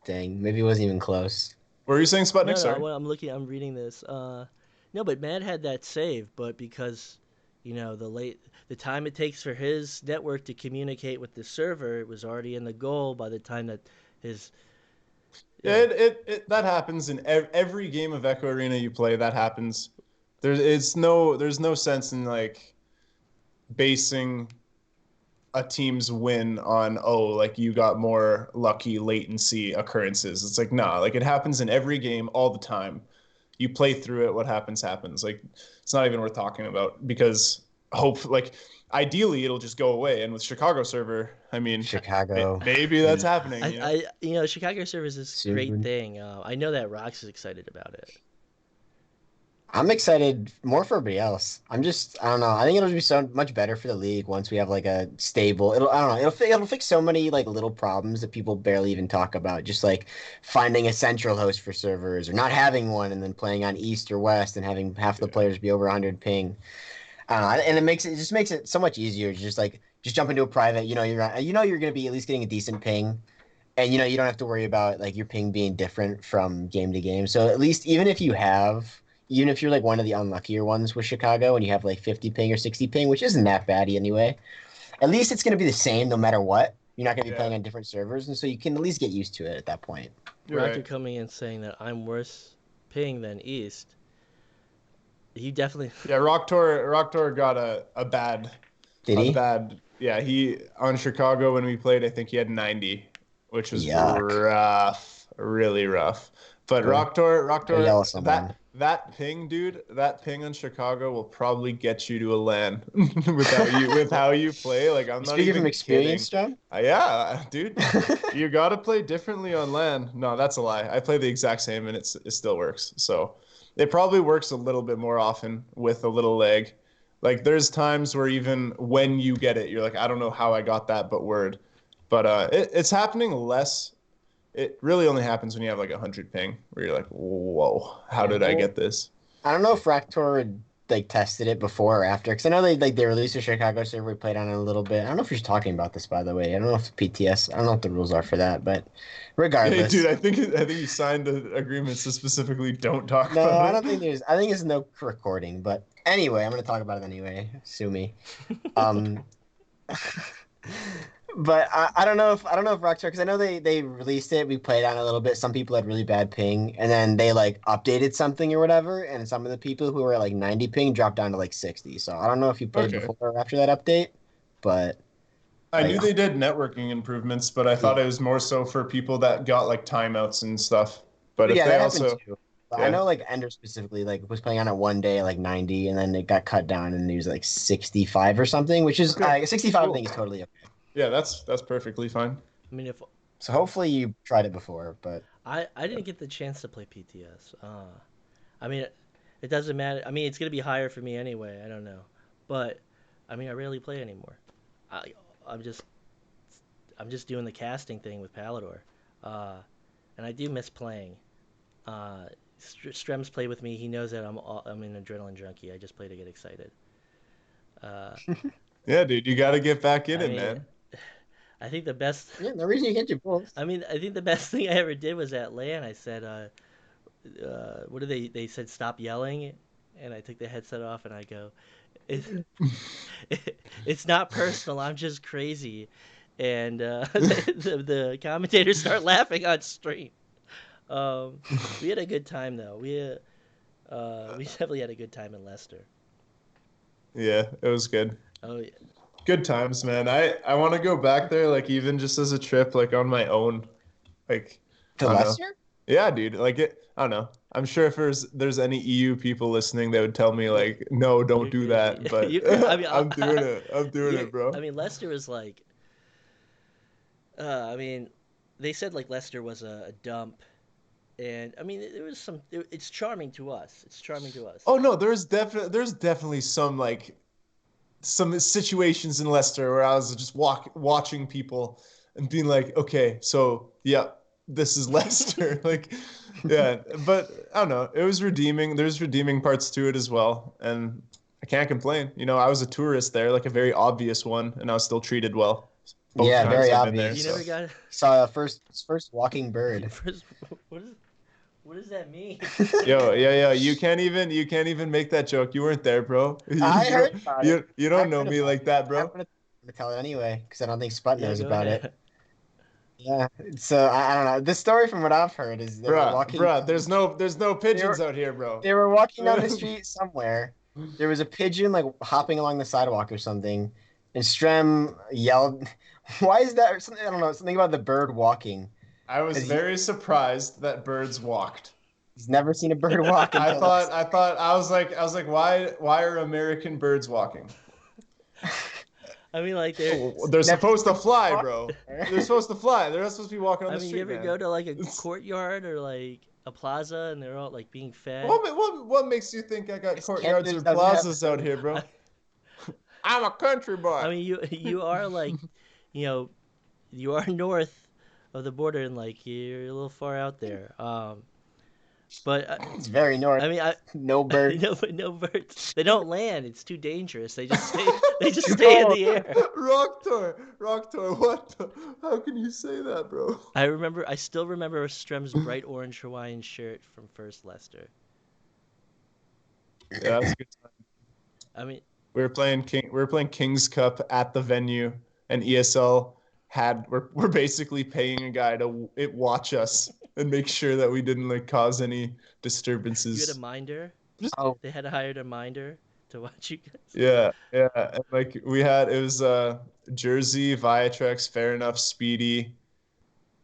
Dang, maybe it wasn't even close. What were you saying, Sputnik? No, Sorry. I'm reading this. No, but Matt had that save, but because the time it takes for his network to communicate with the server, it was already in the goal by the time that his Yeah, yeah. that happens in every game of Echo Arena you play. That happens. There's no sense in like basing a team's win on like you got more lucky latency occurrences. It's like nah, like it happens in every game all the time. You play through it, what happens happens. Like it's not even worth talking about because like ideally it'll just go away. And with Chicago server, I mean, Chicago. maybe that's happening. Chicago server is this great Soon. thing. I know that Rox is excited about it. I'm excited more for everybody else. I don't know. I think it'll be so much better for the league once we have like a stable. I don't know. It'll fix so many like little problems that people barely even talk about. Just like finding a central host for servers or not having one and then playing on East or West and having half the Yeah. players be over 100 ping. I don't know. And it just makes it so much easier. Just jump into a private. You're gonna be at least getting a decent ping. And you don't have to worry about like your ping being different from game to game. So at least even if you're like one of the unluckier ones with Chicago and you have like 50 ping or 60 ping, which isn't that bad anyway, at least it's going to be the same no matter what. You're not going to be Yeah, playing on different servers, and so you can at least get used to it at that point. you're Rocker right. coming in saying that I'm worse ping than East. He definitely. Yeah, Rocktor got Did he? yeah, he on Chicago when we played, I think he had 90, which was Yuck. rough, really rough. But Go, go yell Rocktor, at someone. that ping, dude, that ping on Chicago will probably get you to a LAN with how you play. Like I'm You not speaking from even kidding. experience, John? Yeah, dude, you gotta play differently on LAN. No, that's a lie. I play the exact same and it still works. So it probably works a little bit more often with a little lag. Like there's times where even when you get it, you're like, I don't know how I got that, but word. But it's happening less. It really only happens when you have like 100 ping, where you're like, whoa, how Yeah. did I Well, get this? I don't know if Fractor like tested it before or after, because I know they released a Chicago server. We played on it a little bit. I don't know if you're talking about this, by the way. I don't know if PTS. I don't know what the rules are for that, but Hey, dude, regardless, I think you signed the agreement so specifically don't talk no, about I it. don't think there's. I think it's no recording. But anyway, I'm gonna talk about it anyway. Sue me. Um, but I don't know if Rockstar, because I know they released it. We played on it a little bit. Some people had really bad ping, and then they like updated something or whatever, and some of the people who were at, like 90 ping dropped down to like 60. So I don't know if you played Okay. before or after that update, but I like knew they did networking improvements, but I thought yeah, it was more so for people that got like timeouts and stuff. But but if yeah, they that happened also, too. But I yeah, know like Ender specifically like was playing on it one day at like 90, and then it got cut down and he was like 65 or something, which is okay, 65 I cool. think is totally okay. Yeah, that's perfectly fine. I mean, if So hopefully you tried it before, but I Yeah. didn't get the chance to play PTS. I mean, it doesn't matter. I mean, it's gonna be higher for me anyway. I don't know, but I mean, I rarely play anymore. I I'm just I'm just doing the casting thing with Palador, uh, and I do miss playing. Uh, Strem's played with me. He knows that I'm an adrenaline junkie. I just play to get excited. Uh, Yeah, dude, you got to get back in I it, mean, man. I think the best. Yeah, no reason you can't do both. I mean, I think the best thing I ever did was at LAN. I said, what did they? They said stop yelling, and I took the headset off and I go, it, it's not personal. I'm just crazy, and the commentators start laughing on stream. Um, we had a good time though. We definitely had a good time in Leicester. Yeah, it was good. Oh yeah. Good times, man. I want to go back there, like even just as a trip, like on my own. Like, To I don't know. Leicester? Yeah, dude. Like I don't know. I'm sure if there's any EU people listening, they would tell me like, no, don't do that. But I mean, I'm doing it. I'm doing it, I bro. mean, Leicester is like, I mean, they said like Leicester was a dump, and I mean, there was some. It's charming to us. It's charming to us. Oh no, there's definitely some like some situations in Leicester where I was just watching people and being like, okay, so yeah, this is Leicester. Like, yeah, but I don't know. It was redeeming. There's redeeming parts to it as well, and I can't complain. You know, I was a tourist there, like a very obvious one, and I was still treated well both Yeah, times very I've been there. obvious. You So. never got Saw first walking bird. first. What is? What does that mean? Yo, yeah, you can't even make that joke. You weren't there, bro. I You heard don't about you, it. you I don't know heard me about like it. that, I'm bro. gonna tell it anyway because I don't think Sput Yeah, knows go about it. ahead. Yeah. So I don't know. The story from what I've heard is they were walking Bruh, down the there's no street. They pigeons were out here, bro. they were walking down the street somewhere. There was a pigeon like hopping along the sidewalk or something, and Strem yelled, "Why is that?" Something I don't know. Something about the bird walking I was because very surprised that birds walked. he's never seen a bird walk I until thought I thought I was like why are American birds walking? I mean, like Oh, they're never supposed to seen a fly, walk bro. there. They're supposed to fly. They're not supposed to be walking on I the mean, you street, ever man. go to like a courtyard or like a plaza and they're all like being fed? What makes you think I got Because courtyards or Canada's doesn't have plazas out here, bro? I, I'm a country boy. I mean, you are like, you know, you are north of the border and like you're a little far out there. But It's very north. I mean, No birds. no birds. They don't land. It's too dangerous. They just stay. They just Too stay in cold. the air. Rocktor, what the? How can you say that, bro? I still remember Strem's bright orange Hawaiian shirt from first Leicester. Yeah, that's a good time. I mean, We were playing King's Cup at the venue, and ESL we're basically paying a guy to watch us and make sure that we didn't like cause any you had a disturbances. minder. Oh, They had hired a minder to watch you guys. Yeah, and like it was Jersey, Viatrex, Fair Enough, Speedy,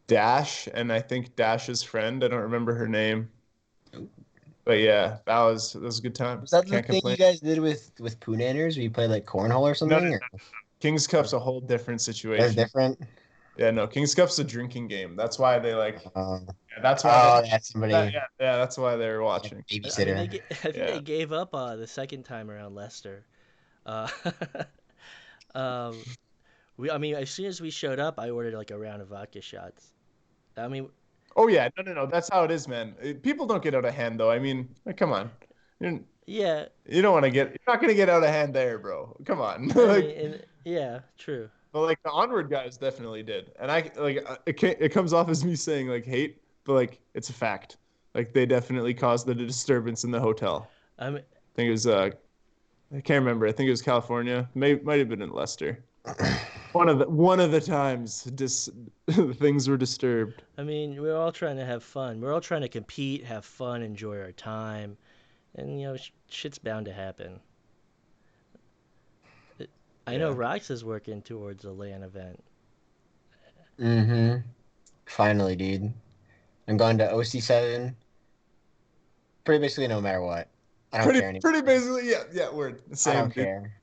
Dash, and I think Dash's friend. I don't remember her name, but yeah, that was a good time. was that the Can't thing complain. you guys did with Poonanners where you played like cornhole or No, something? no, Or King's Cup's a whole different that's situation. different? Yeah, no, King's Cup's a drinking game. That's why they like. Uh, Yeah, that's oh, why. that's somebody Yeah, that's why they're watching. I mean, babysitter. I think Yeah. they gave up the second time around Leicester. Uh, um, I mean, as soon as we showed up, I ordered like a round of vodka shots. I mean, Oh yeah, no. That's how it is, man. People don't get out of hand though. I mean, like, come on. You're, yeah, you don't want to get. You're not gonna get out of hand there, bro. Come on. I mean, Like, yeah, true. but like the onward guys definitely did, and I like it comes off as me saying like hate, but like it's a fact. Like they definitely caused the disturbance in the hotel. I mean, I think it was I can't remember. I think it was California. Might have been in Leicester. One of the times things were disturbed. I mean, we're all trying to have fun. We're all trying to compete, have fun, enjoy our time, and you know, shit's bound to happen. I know Yeah. Rox is working towards a LAN event. Mm-hmm. Finally, dude. I'm going to OC7. Pretty basically no matter what. I don't care anymore. Pretty basically, yeah, word. I Same, don't dude. care.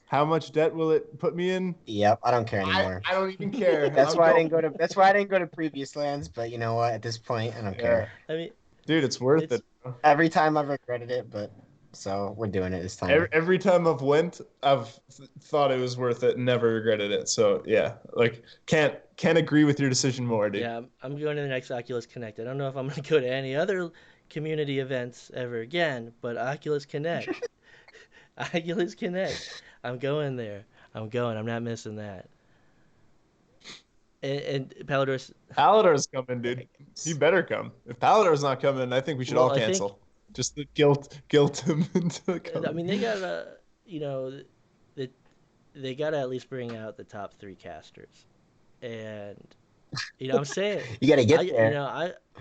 How much debt will it put me in? Yep, I don't care anymore. I don't even care. That's I'm why I going. didn't go to. That's why I didn't go to previous lands. But you know what? At this point, I don't Yeah. care. I mean, Dude, it's worth It's- it. Bro. Every time I've regretted it, but so we're doing it this time. Every time I've went, I've thought it was worth it and never regretted it. So yeah, like can't agree with your decision more, dude. yeah, I'm going to the next Oculus Connect. I don't know if I'm going to go to any other community events ever again, but Oculus Connect. Oculus Connect. I'm going there. I'm going. I'm not missing that. And Palidor's. Palador's coming, dude. He better come. If Palador's not coming, I think we should all Well, I think. cancel. Just to guilt him into I coming. mean, they gotta. You know, they they gotta at least bring out the top three casters. And I'm saying, You got to I get there.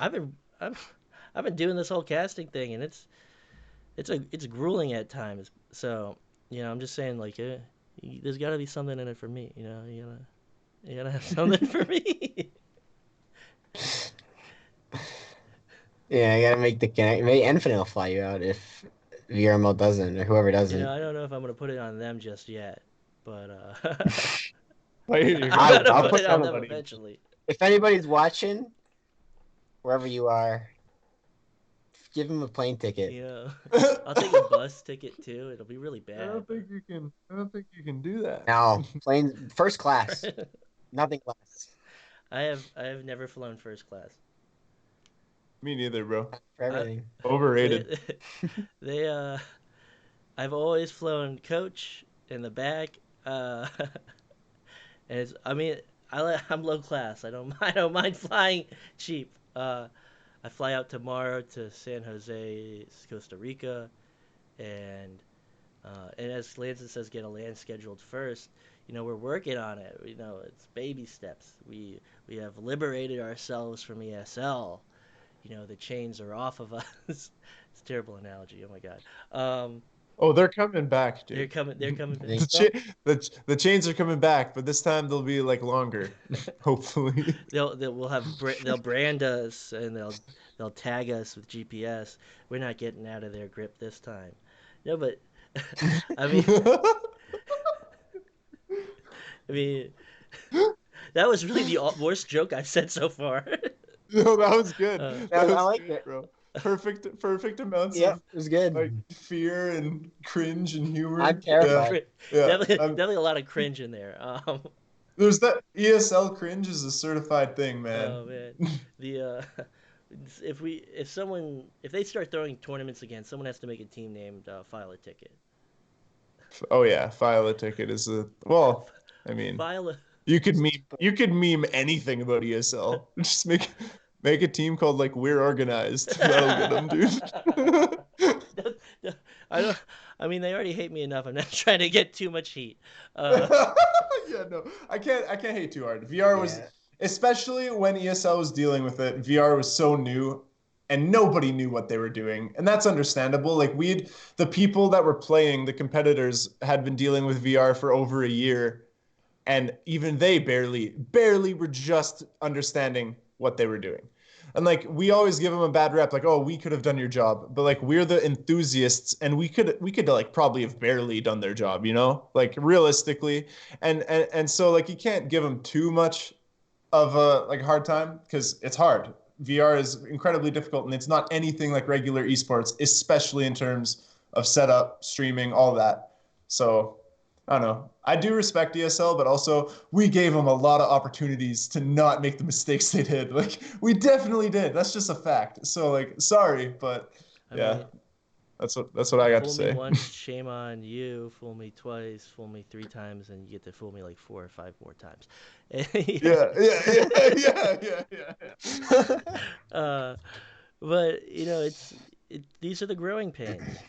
I've been I've been doing this whole casting thing, and it's grueling at times. So I'm just saying, like, there's got to be something in it for me. You gotta have something for me. Yeah, I got to make the connect. Maybe Infinite will fly you out if VRML doesn't or whoever doesn't. I don't know if I'm gonna put it on them just yet, but Like, you're I'm gonna gonna I'll put put it on some. them somebody. eventually. If anybody's watching, wherever you are, give him a plane ticket. I'll take a bus ticket too. It'll be really I bad. don't think you can. I don't think you can do that. No, plane first class, But nothing less I have never flown first class. Me neither, bro. for I everything. Overrated. they they I've always flown coach in the back. And I mean, I'm low class. I don't mind flying cheap. I fly out tomorrow to San Jose, Costa Rica, and as Lanson says, get a land scheduled first. We're working on it. It's baby steps. We have liberated ourselves from ESL. The chains are off of us. It's a terrible analogy. Oh my god. Oh, they're coming back, They're dude. coming. They're coming You back. think The, so? the chains are coming back, but this time they'll be like longer, hopefully. They'll brand us, and they'll tag us with GPS. We're not getting out of their grip this time. No, but I mean, I mean, that was really the worst joke I've said so far. No, that was good. uh, That I was like good, it. bro. Perfect amounts Yep, of it was good. like fear and cringe and I'm humor. Yeah, terrified. yeah. definitely a lot of cringe in there. There's that ESL cringe is a certified thing, man. Oh man, the if they start throwing tournaments again, someone has to make a team named File a Ticket. Oh yeah, file a ticket is a well. I mean, File a you could meme anything about ESL. Just make a team called like We're Organized. That'll get them, dude. I don't. I mean, they already hate me enough. I'm not trying to get too much heat. Uh, Yeah, no, I can't hate too hard. VR was, Yeah. especially when ESL was dealing with it. VR was so new, and nobody knew what they were doing, and that's understandable. Like the people that were playing, the competitors had been dealing with VR for over a year, and even they barely were just understanding what they were doing. And like we always give them a bad rep, like, oh, we could have done your job, but like we're the enthusiasts, and we could like probably have barely done their job, like realistically. And so like you can't give them too much of a like hard time because it's hard. VR is incredibly difficult, and it's not anything like regular esports, especially in terms of setup, streaming, all that. So I don't know. I do respect ESL, but also we gave them a lot of opportunities to not make the mistakes they did. Like we definitely did. That's just a fact. So like, sorry, but I yeah, mean, that's what I got to fool me say. once, shame on you. Fool me twice, fool me three times, and you get to fool me like 4 or 5 more times. Yeah, yeah. uh, but these are the growing pains.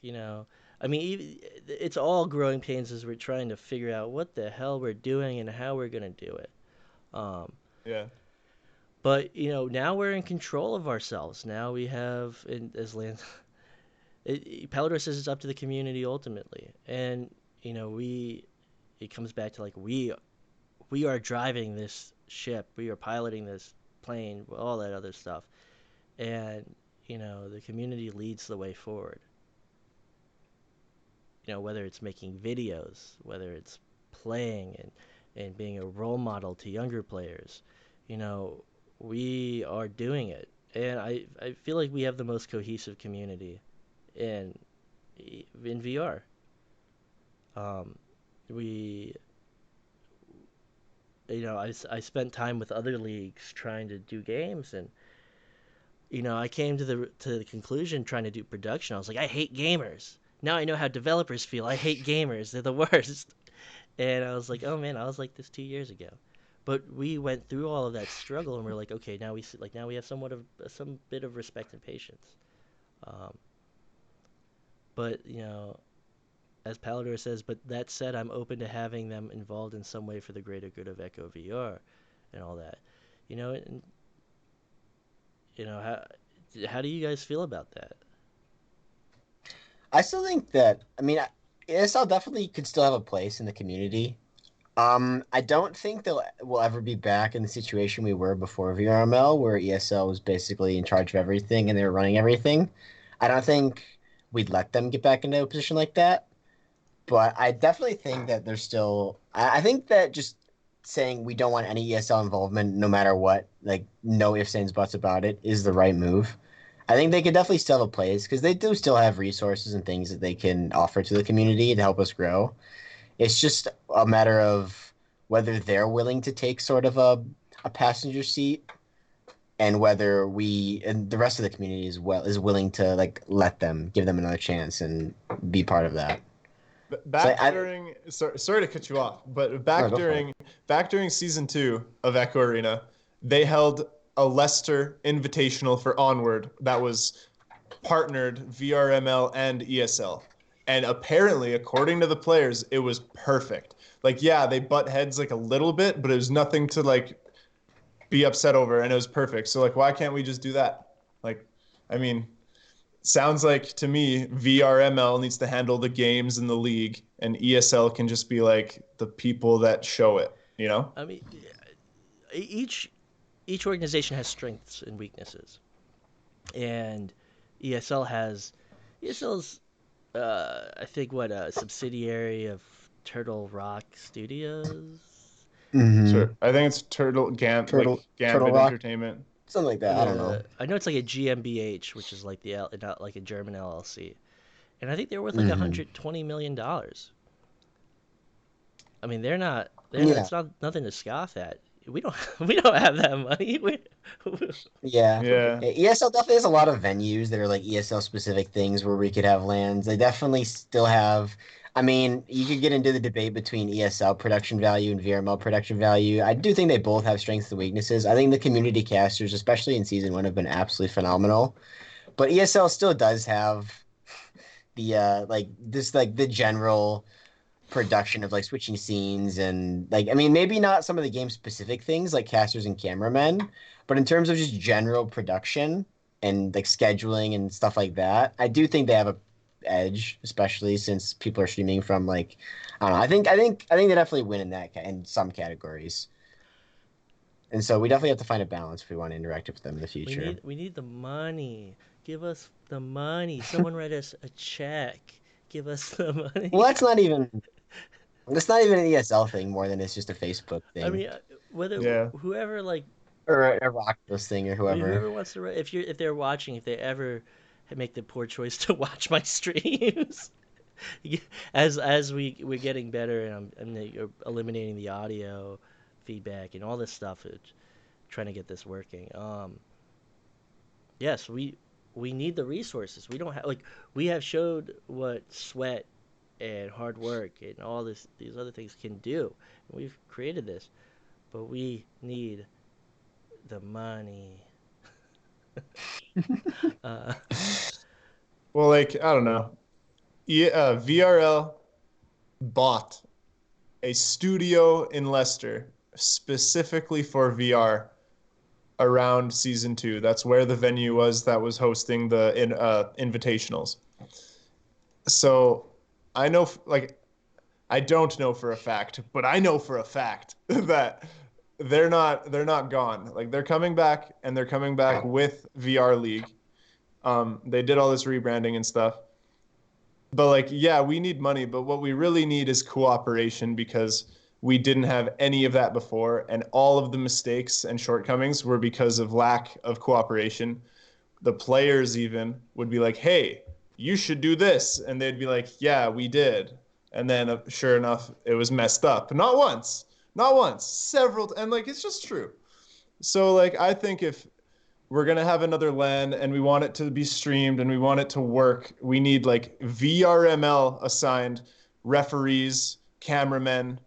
I mean, it's all growing pains as we're trying to figure out what the hell we're doing and how we're gonna do it. Um, Yeah. but now we're in control of ourselves. Now we have, as Lance, Palador says it's up to the community ultimately, and we. It comes back to like we are driving this ship, we are piloting this plane, all that other stuff, and the community leads the way forward. Whether it's making videos, whether it's playing and being a role model to younger players, you know, we are doing it. And I feel like we have the most cohesive community in in VR. Um, we, I spent time with other leagues trying to do games, and I came to the conclusion trying to do production. I was like, I hate gamers. Now I know how developers feel. I hate gamers. They're the worst. And I was like, oh man, I was like this 2 years ago. But we went through all of that struggle, and we're like, okay, now we have somewhat of some bit of respect and patience. Um, but as Palador says, but that said, I'm open to having them involved in some way for the greater good of Echo VR and all that. And how do you guys feel about that? I still think that, I mean, ESL definitely could still have a place in the community. I don't think we'll ever be back in the situation we were before VRML, where ESL was basically in charge of everything and they were running everything. I don't think we'd let them get back into a position like that. But I definitely think that there's still. I think that just saying we don't want any ESL involvement, no matter what, like no ifs, ands, buts about it, is the right move. I think they could definitely still have a place because they do still have resources and things that they can offer to the community to help us grow. It's just a matter of whether they're willing to take sort of a passenger seat and whether we and the rest of the community is willing to like let them give them another chance and be part of that. So Back during sorry to cut you off, but no, go for it. back during season 2 of Echo Arena, they held a Leicester Invitational for Onward that was partnered VRML and ESL. And apparently, according to the players, it was perfect. Like, yeah, they butt heads like a little bit, but it was nothing to like be upset over, and it was perfect. So like, why can't we just do that? Like, I mean, sounds like to me VRML needs to handle the games in the league, and ESL can just be like the people that show it. You know? I mean, each organization has strengths and weaknesses, and ESL's I think what a subsidiary of Turtle Rock Studios. Mm-hmm. Sure. I think it's Turtle Gambit Rock, Entertainment. something like that. I don't know. I know it's like a GmbH, which is like not like a German LLC, and I think they're worth like Mm-hmm. $120 million. I mean, they're not. Yeah, It's not nothing to scoff at. We don't we don't have that money. yeah. Yeah. ESL definitely has a lot of venues that are like ESL specific things where we could have lands. They definitely still have. I mean, you could get into the debate between ESL production value and VRML production value. I do think they both have strengths and weaknesses. I think the community casters, especially in season one, have been absolutely phenomenal. But ESL still does have the like this like the general production of like switching scenes and like I mean maybe not some of the game specific things like casters and cameramen, but in terms of just general production and like scheduling and stuff like that, I do think they have a edge, especially since people are streaming from like I don't know. I think they definitely win in in some categories. And so we definitely have to find a balance if we want to interact with them in the future. We need the money. Give us the money. Someone write us a check. Give us the Well, money. that's not even an ESL thing more than it's just a Facebook I thing mean, whether Yeah. whoever like or a Rockless thing or whoever. whoever wants to write, if they're watching, if they ever make the poor choice to watch my streams, as we're getting better and you're eliminating the audio feedback and all this stuff, trying to get this working. Yes, we need the resources. We don't have like we have showed what sweat and hard work and all these other things can do. And we've created this, but we need the money. uh, Well, like I don't know. VRL bought a studio in Leicester specifically for VR around season 2. That's where the venue was that was hosting the invitationals. So I know, like, I don't know for a fact, but I know for a fact that they're not gone. Like they're coming back, and they're coming back with VR League. They did all this rebranding and stuff. But like, yeah, we need money, but what we really need is cooperation because we didn't have any of that before, and all of the mistakes and shortcomings were because of lack of cooperation. The players even would be like, "Hey, you should do this," and they'd be like, "Yeah, we did." And then, sure enough, it was messed up. Not once, several, and like it's just true. So like, I think if we're gonna have another LAN and we want it to be streamed and we want it to work, we need like VRML assigned referees, cameramen.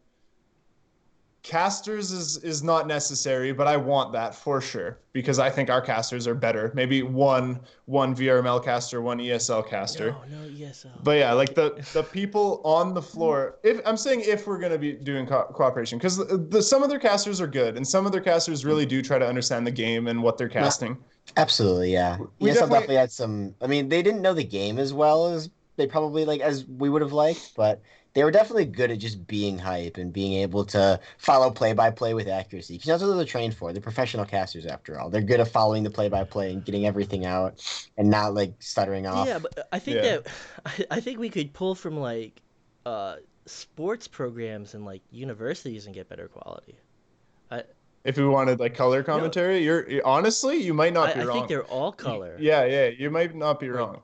Casters is not necessary, but I want that for sure because I think our casters are better. Maybe one VRML caster, one ESL caster. No, ESL. But yeah, like the people on the floor. If I'm saying if we're gonna be doing cooperation, because some of their casters are good, and some of their casters really do try to understand the game and what they're No, casting. absolutely, yeah. We ESL definitely, definitely had some. I mean, they didn't know the game as well as they probably like as we would have liked, but they were definitely good at just being hype and being able to follow play by play with accuracy. Because that's what they're trained for. They're professional casters after all. They're good at following the play by play and getting everything out and not like stuttering Yeah, off. but I think yeah. that I think we could pull from like uh sports programs and like universities and get better quality. I If we wanted like color no, commentary, honestly, you might not be I think wrong. they're all color. Yeah, yeah, you might not be Like wrong.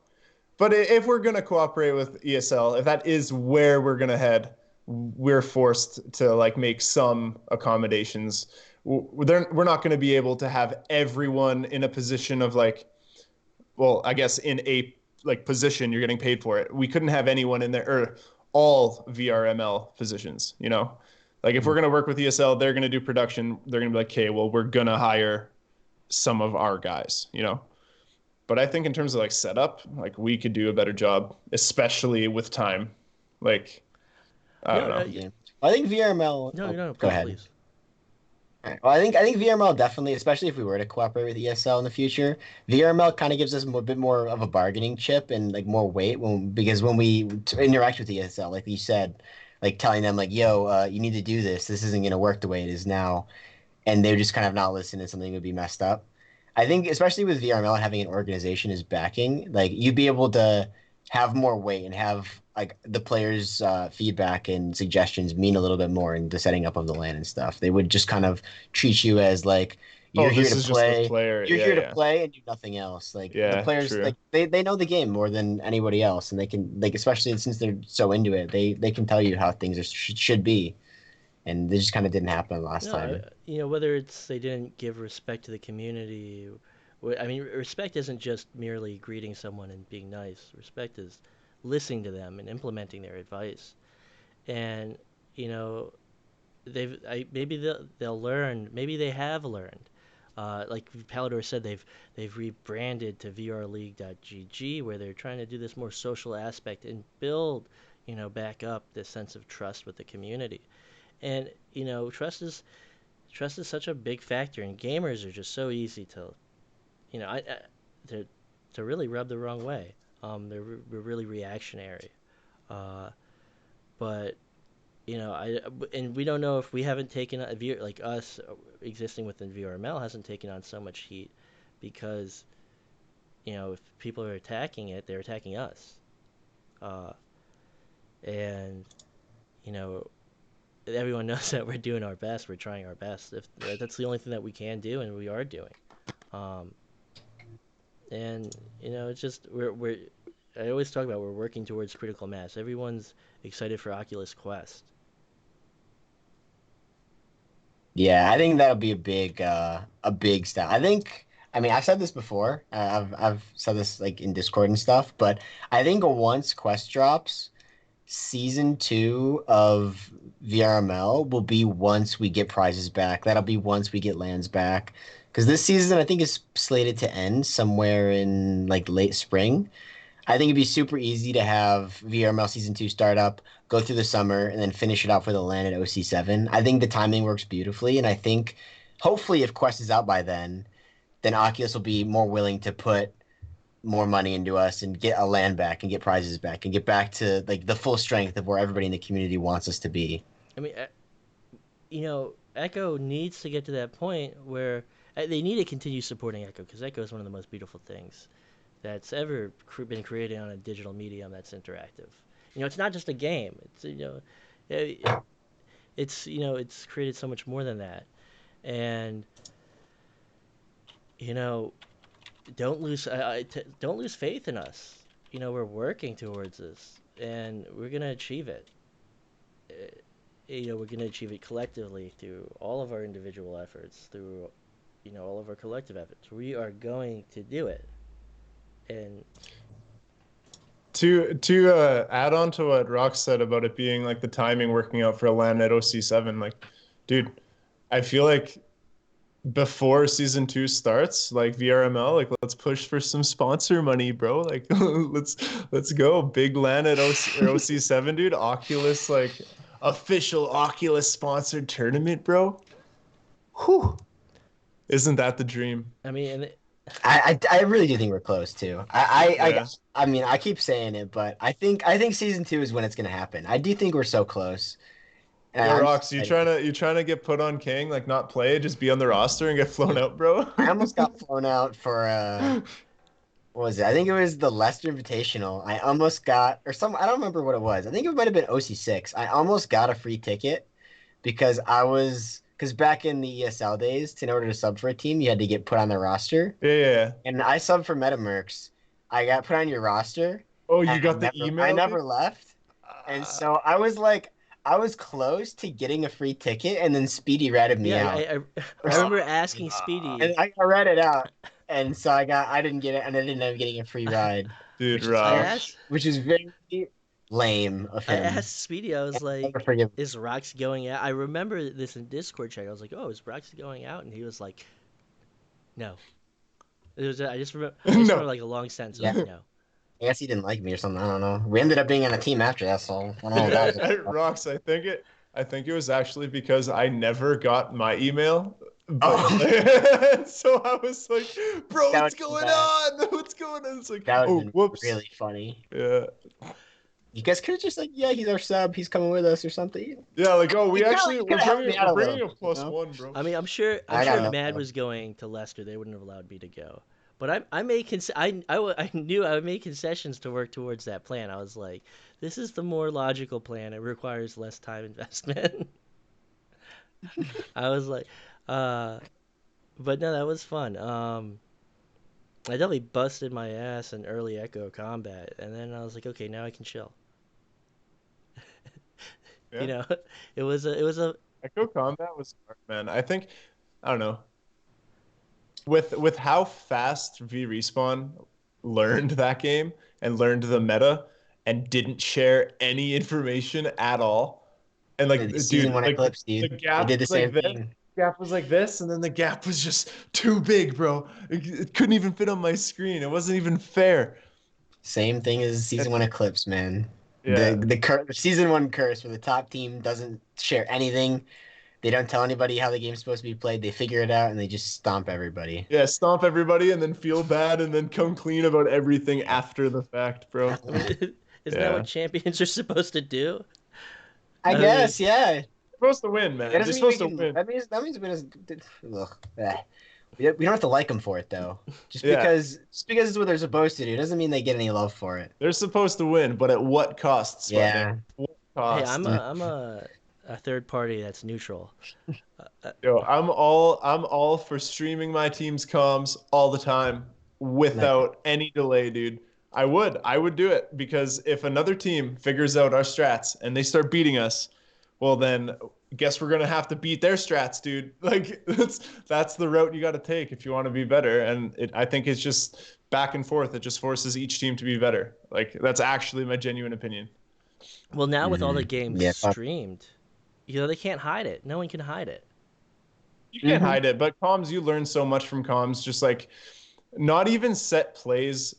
But if we're gonna cooperate with ESL, if that is where we're gonna head, we're forced to like make some accommodations. We're not gonna be able to have everyone in a position of like, well, I guess in a like position you're getting paid for it. We couldn't have anyone in there or all VRML positions, you know? Like if we're gonna work with ESL, they're gonna do production. They're gonna be like, okay, well, we're gonna hire some of our guys, you know? But I think in terms of like setup, like we could do a better job, especially with time. Like, I don't no, know. Yeah. I think VRML. no, Oh, no, go please, ahead. please. All right. Well, I think VRML definitely, especially if we were to cooperate with ESL in the future, VRML kind of gives us a bit more of a bargaining chip and like more weight because when we interact with ESL, like you said, like telling them like, "Yo, you need to do this. This isn't going to work the way it is now," and they would just kind of not listen and something would be messed up. I think especially with VRML having an organization as backing, like you'd be able to have more weight and have like the players' feedback and suggestions mean a little bit more in the setting up of the LAN and stuff. They would just kind of treat you as like Oh, you're here this to is just the play, player. you're Yeah, here to yeah. play and do nothing else. Like the Yeah, players, true. like they know the game more than anybody else, and they can like especially since they're so into it, they can tell you how things should be, and they just kind of didn't happen last No, time. whether it's they didn't give respect to the community. I mean, respect isn't just merely greeting someone and being nice. Respect is listening to them and implementing their advice. And you know, maybe they'll learn. Maybe they have learned. Like Palador said, they've rebranded to vrleague.gg where they're trying to do this more social aspect and build, back up this sense of trust with the community. And trust is such a big factor, and gamers are just so easy to, to really rub the wrong way. We're really reactionary. Uh, but and we don't know if we haven't taken like us existing within VRML hasn't taken on so much heat because if people are attacking it, they're attacking us, uh, and you know everyone knows that we're doing our best, we're trying our best. If that's the only thing that we can do, and we are doing, um, and it's just we're I always talk about we're working towards critical mass. Everyone's excited for Oculus Quest. Yeah, I think that'll be a big step. I mean I've said this before. I've said this like in Discord and stuff, but I think once Quest drops, season 2 of VRML will be once we get prizes back. That'll be once we get lands back. Because this season I think is slated to end somewhere in like late spring. I think it'd be super easy to have VRML Season 2 start up, go through the summer, and then finish it out for the LAN at OC7. I think the timing works beautifully, and I think hopefully if Quest is out by then Oculus will be more willing to put more money into us and get a LAN back and get prizes back and get back to like the full strength of where everybody in the community wants us to be. I mean, Echo needs to get to that point where they need to continue supporting Echo because Echo is one of the most beautiful things that's ever been created on a digital medium that's interactive. It's not just a game. It's created so much more than that. And you know, don't lose faith in us. We're working towards this, and we're gonna achieve it. Uh, we're gonna achieve it collectively through all of our individual efforts, through all of our collective efforts. We are going to do it. And To add on to what Rox said about it being like the timing working out for a LAN at OC7, like, dude, I feel like before season 2 starts, like VRML, like let's push for some sponsor money, bro. Like let's go. Big LAN at OC7, dude. Oculus, like official Oculus sponsored tournament, bro. Whew. Isn't that the dream? I mean, and I really do think we're close too. Yeah. I mean, I keep saying it, but I think season 2 is when it's gonna happen. I do think we're so close. And Yo, I'm Rox, you trying to get put on King, like not play, just be on the roster and get flown out, bro? I almost got flown out for what was it? I think it was the Leicester Invitational. I almost got or some I don't remember what it was. I think it might have been OC6. I almost got a free ticket because because back in the ESL days, in order to sub for a team, you had to get put on the roster. Yeah. And I subbed for Metamercs. I got put on your roster, Oh, you and got the I email, never dude? left. And so I was close to getting a free ticket, and then Speedy ratted me yeah, out. I remember asking Nah. Speedy. And I read it out, and so I didn't get it, and I didn't end up getting a free ride, Dude, Rox. which is very lame of I him. asked Speedy. I was And I'll like, never forgive him. "Is Rox going out?" I remember this in Discord chat. I was like, "Oh, is Rox going out?" And he was like, "No." It was I just remember No. like a long sentence. It was Yeah, like, "No." I guess he didn't like me or something. I don't know. We ended up being on a team after that, so I don't know what that was about. Rox, I think it was actually because I never got my email. But Oh, so I was like, bro, that what's would be going bad. on? What's going on? It's like, That would have oh, been whoops. really funny. Yeah. You guys could have just like, yeah, he's our sub. He's coming with us or something. Yeah, like, oh, You could have helped me out we're a little bringing a bit, you plus know? one, bro. I mean, I'm I got sure if no. Mad was going to Leicester, they wouldn't have allowed me to go. But I made I knew I would make concessions to work towards that plan. I was like, this is the more logical plan. It requires less time investment. I was like, uh, but no, that was fun. I definitely busted my ass in early Echo combat, and then I was like, okay, now I can chill. You Yeah. know, it was a Echo Combat was smart, man. I don't know. With how fast V Respawn learned that game and learned the meta and didn't share any information at all. And like, The season dude, one like eclipse, the dude. They gap did the was like same this, thing. gap was like this, and then the gap was just too big, bro. It couldn't even fit on my screen. It wasn't even fair. Same thing as And season one eclipse, man. yeah, The season one curse where the top team doesn't share anything. They don't tell anybody how the game's supposed to be played. They figure it out and they just stomp everybody. yeah, stomp everybody and then feel bad and then come clean about everything after the fact, bro. I mean, isn't that what Yeah. champions are supposed to do? I I mean, guess, yeah. Supposed to win, That man. They're doesn't mean we supposed to can. win. That means we just. Ugh, eh. We don't have to like them for it though. Yeah. Just because it's what they're supposed to do doesn't mean they get any love for it. They're supposed to win, but at what cost, Sputnik? Yeah. What hey, cost? I'm a third party that's neutral. Yo, I'm all for streaming my team's comms all the time Like, without any delay, dude. I would do it because if another team figures out our strats and they start beating us, well then guess we're gonna have to beat their strats, dude. Like that's the route you got to take if you want to be better. And I think it's just back and forth. It just forces each team to be better. Like that's actually my genuine opinion. Well, now with all the mhm. games Yeah. streamed, they can't hide it. No one can hide it. You can't Hmm. hide it, but comms, you learn so much from comms, just like not even set plays,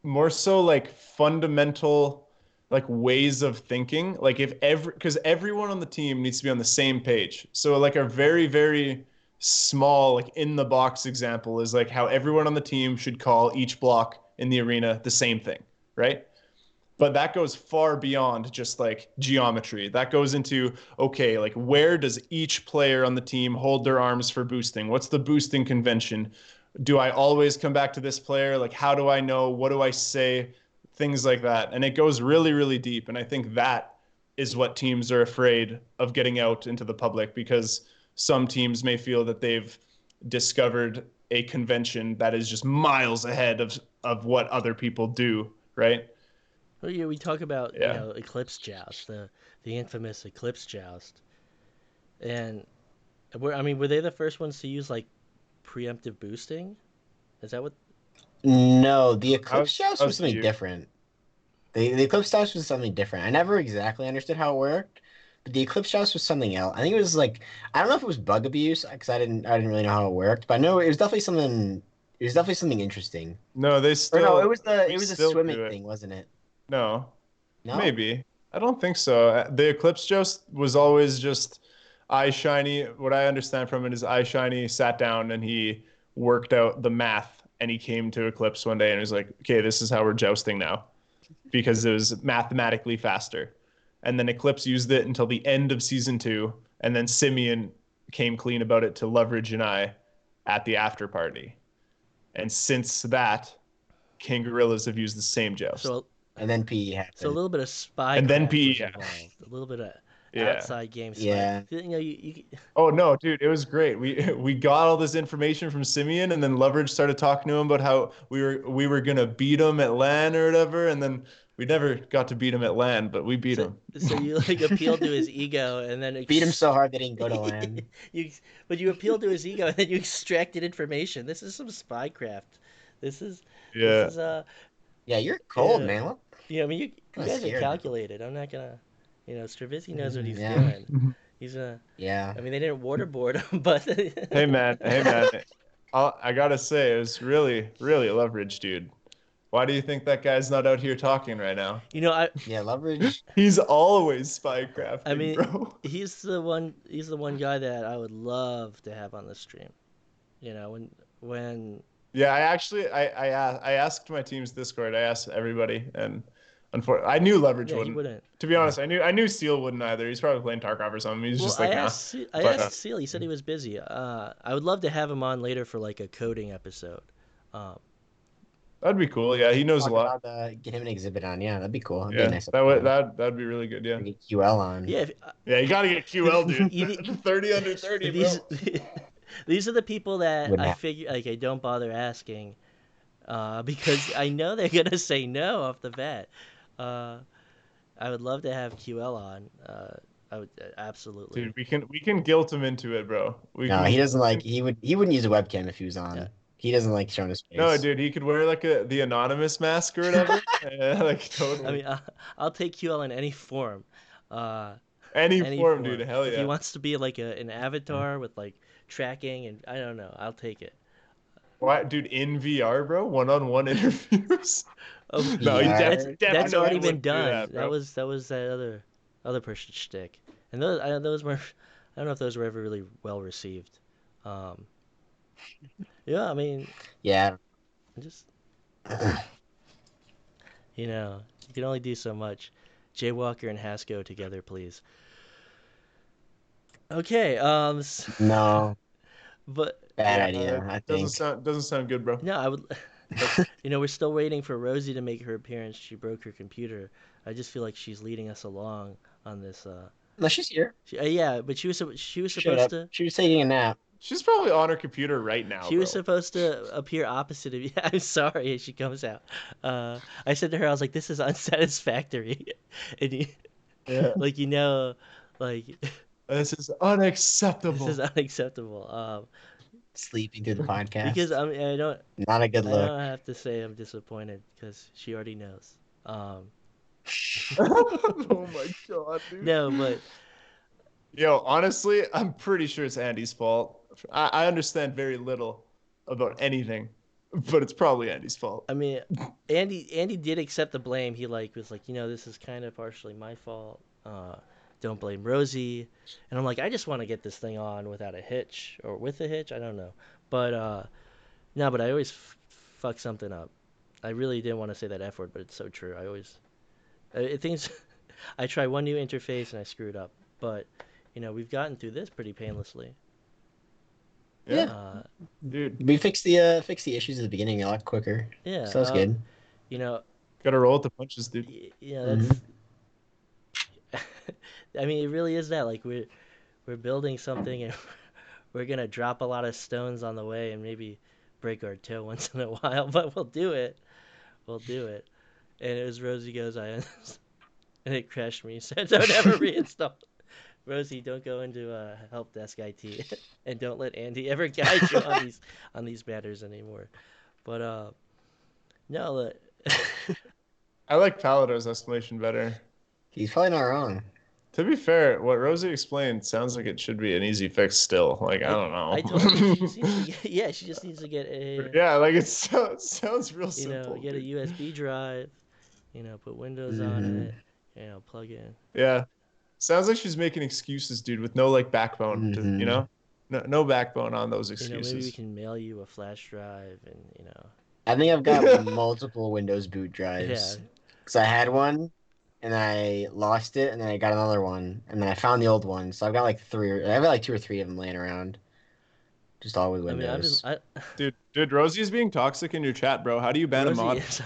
more so like fundamental like ways of thinking. Like if every because everyone on the team needs to be on the same page. So like a very, very small, like in the box example is like how everyone on the team should call each block in the arena the same thing, right? But that goes far beyond just like geometry. That goes into, okay, like where does each player on the team hold their arms for boosting? What's the boosting convention? Do I always come back to this player? Like, how do I know? What do I say? Things like that. And it goes really, really deep. And I think that is what teams are afraid of getting out into the public because some teams may feel that they've discovered a convention that is just miles ahead of what other people do, right? Well, yeah, we talk about Yeah. Eclipse Joust, the infamous Eclipse Joust, and I mean, were they the first ones to use like preemptive boosting. Is that what? No, the Eclipse How's joust was how's something Q? different. The Eclipse joust was something different. I never exactly understood how it worked, but the Eclipse joust was something else. I think it was like I don't know if it was bug abuse because I didn't really know how it worked, but I know it was definitely something. It was definitely something interesting. No, Or no, we it was a still swimming do it. thing, wasn't it? No, No? maybe. I don't think so. The Eclipse Joust was always just eye shiny. What I understand from it is eye shiny sat down and he worked out the math and he came to Eclipse one day and was like, okay, this is how we're jousting now because it was mathematically faster. And then Eclipse used it until the end of season 2. And then Simeon came clean about it to Leverage and I at the after party. And since that, King Gorillas have used the same joust. So And then PE so a happened. little bit of And then spycraft was PE. involved. A little bit of Yeah. outside game spy. Yeah. You know, you Oh no, dude, it was great. We got all this information from Simeon, and then Leverage started talking to him about how we were gonna beat him at LAN or whatever, and then we never got to beat him at LAN, but we beat so, him. so you like appealed to his ego and then Beat him so hard they didn't go to land. you but you appealed to his ego and then you extracted information. This is some spycraft. This is this Yeah. is Yeah, you're cold, yeah. man. What? I mean you Kind of guys are scared now. calculated. I'm not gonna Strabisky knows what he's Yeah. doing. He's Yeah. I mean they didn't waterboard him, but Hey man. I gotta say, it was really, really Leverage, dude. Why do you think that guy's not out here talking right now? I Yeah, leverage. He's always I spycrafting, mean bro. he's the one guy that I would love to have on the stream. When Yeah, I asked my team's Discord. I asked everybody, and unfortunately, I knew Leverage yeah, he wouldn't. wouldn't. To be honest, I knew Seal wouldn't either. He's probably playing Tarkov or something. He's Well, just like, nah. I But asked Seal. He said he was busy. I would love to have him on later for like a coding episode. Um, that'd be cool. Yeah, he knows a Talk lot. about get him an exhibit on. Yeah, that'd be cool. That'd be a Yeah, nice that would episode. that'd be really good. Yeah, Or get QL on. yeah, yeah, you gotta get QL, dude. you need- 30 under 30, bro. these these are the people that Wouldn't I happen. figure like I don't bother asking, because I know they're gonna say no off the bat. Uh, I would love to have QL on. I would absolutely. Dude, we can guilt him into it, bro. We No, can. he doesn't like. He wouldn't use a webcam if he was Yeah. on. He doesn't like showing his face. No, dude, he could wear like the anonymous mask or whatever. Yeah, like I totally. mean, I'll take QL in any form. Uh, Any any form, form. dude. Hell If he yeah. wants to be like an avatar with like tracking and I don't know, I'll take it. Why, dude, in VR, bro? One-on-one interviews? Oh, No, he VR? that's definitely already been wouldn't do done. that, bro. That was that other person's shtick, and those were I don't know if those were ever really well received. Um, yeah, I mean, Yeah. just you can only do so much. Jaywalker and Hasco together, please. Okay, No. but Bad Yeah, idea. I doesn't think. sound good, bro. no, I would. But we're still waiting for Rosie to make her appearance. She broke her computer. I just feel like she's leading us along on this. No, she's here. Yeah, but she was Showed supposed up. to. She was taking a nap. She's probably on her computer right now, She was bro. supposed to appear opposite of you. I'm sorry, she comes out. I said to her, I was like, "This is unsatisfactory," and Yeah. like like This is this unacceptable. is unacceptable. Sleeping through the podcast. Because I don't Not a good I look. don't have to say I'm disappointed because she already knows. Oh my god, dude. No, but Yo, honestly, I'm pretty sure it's Andy's fault. I understand very little about anything, but it's probably Andy's fault. I mean, Andy did accept the blame. He was like, this is kind of partially my fault. Don't blame Rosie. And I'm like, I just want to get this thing on without a hitch or with a hitch. I don't know, but no, but I always fuck something up. I really didn't want to say that F word, but it's so true. I always things. I try one new interface and I screw it up, but we've gotten through this pretty painlessly. Yeah, Uh, dude, We fixed the issues at the beginning a lot quicker. yeah. So that's good. You know, gotta roll with the punches, dude. that's. I mean, it really is that. Like we're building something and we're gonna drop a lot of stones on the way and maybe break our toe once in a while, but we'll do it. We'll do it. And as Rosie goes, and it crashed me. So don't ever reinstall. Rosie, don't go into help desk IT, and don't let Andy ever guide you on these matters anymore. But no, I like Palado's estimation better. He's probably not wrong. To be fair, what Rosie explained sounds like it should be an easy fix still. Like, I don't I told her she just needs to know. get, yeah, she just needs to get a Yeah, like it sounds real you know, simple. get a Dude. USB drive, put Windows on Mm-hmm. it, plug in. Yeah. Sounds like she's making excuses, dude, with no like backbone to, Mm-hmm. no backbone on those Maybe we excuses. can mail you a flash drive, and I think I've got multiple Windows boot yeah. drives. Because I had one and I lost it, and then I got another one, and then I found the old one. So I've got like I have like 2 or 3 of them laying around, just all with I mean, Windows. Dude, Rosie's being toxic in your chat, bro. How do you ban a Rosie mod? is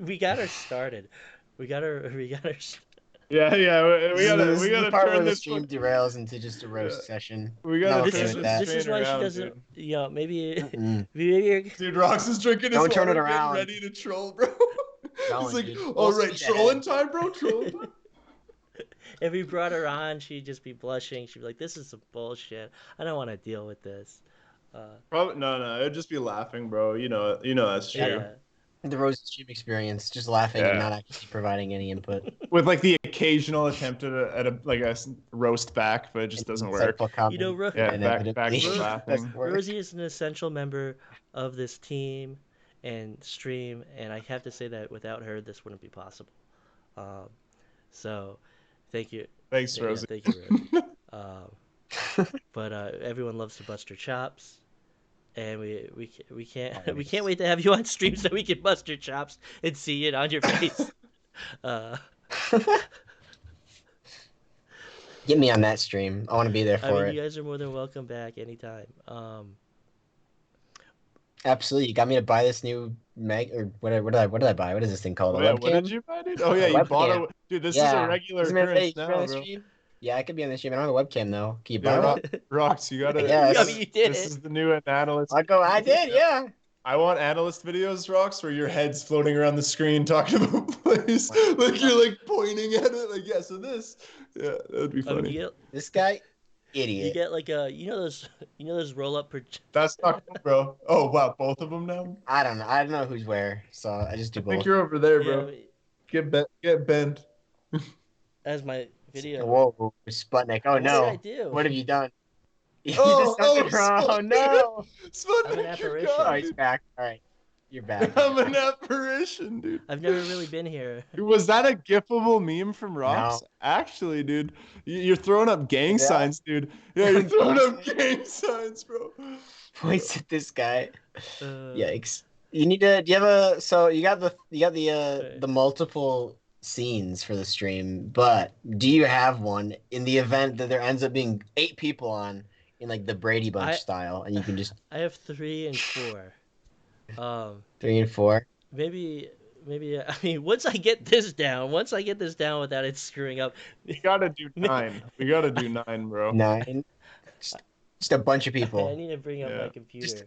we got her started. We got her. Yeah, This we is the gotta part where turn the this stream one. derails into just a Yeah, roast session. we And I'm gotta okay turn with this that. This is train why she around, doesn't. dude. Maybe Mm-mm. maybe Dude, Rox is drinking his Don't turn it water, getting around. ready to troll, bro. He's Going, like, dude. all Full right, speed trolling ahead. time, bro, trolling time. if we brought her on, she'd just be blushing. She'd be like, "This is some bullshit. I don't want to deal with this." Probably no, it'd just be laughing, bro. That's true. Yeah. The roast stream experience, just laughing and Yeah, not actually providing any input. with like the occasional attempt at a roast back, but it just An doesn't work. insightful comment, Ro- and Yeah, back inevitably to Ro- laughing. doesn't work. Rosie is an essential member of this team and stream, and I have to say that without her, this wouldn't be possible. Um, so, thank you. Thanks, Yeah, Rosie. thank you, Rosie. But everyone loves to bust your chops, and we can't we can't wait to have you on stream so we can bust your chops and see it on your face. Uh, Get me on that stream. I want to be there I for mean, you it. guys are more than welcome back anytime. Absolutely. You got me to buy this new or whatever. What did I buy? What is this thing called? Oh A yeah, what did webcam? you buy, dude? Oh A yeah, you bought webcam. a dude. This is a Yeah. regular Isn't it, hey, occurrence you be on now, the bro. stream? Yeah, I could be on the stream. I don't have a webcam though. Can you Yeah, buy one? Rocks, you gotta. Yes. I mean, you did This it. is the new analyst. I did, yeah. I want analyst videos, Rocks, where your head's floating around the screen talking to the place, like you're like pointing at it, like so this, yeah, that would be I mean, funny. This guy, you idiot. get like those roll up. That's not cool, bro. Oh wow, both of them now. I don't know. I don't know who's where, so I just do I think both. you're over there, Yeah, bro. Get bent. as my video. Whoa, Sputnik. Oh What did I no. do? What have you done? You did Oh, something wrong. Oh Sputnik. no. I'm an Sputnik, you're apparition. Oh, gone, he's dude. back. All right. You're back. I'm an apparition, dude. I've never really been here. Was that a gifable meme from Rocks? No. Actually, dude, you're throwing up gang Yeah. signs, dude. Yeah, you're throwing Gang up gang signs, bro. Points at this guy. Uh, Yikes. You need to. Do you have a? So you got the multiple scenes for the stream, but do you have one in the event that there ends up being 8 people on in like the Brady Bunch style, and you can just I have 3 and 4. 3 and 4? Maybe I mean once I get this down without it screwing up. We gotta do 9. We gotta do 9, bro. 9. Just a bunch of I people. need to bring up Yeah. my computer.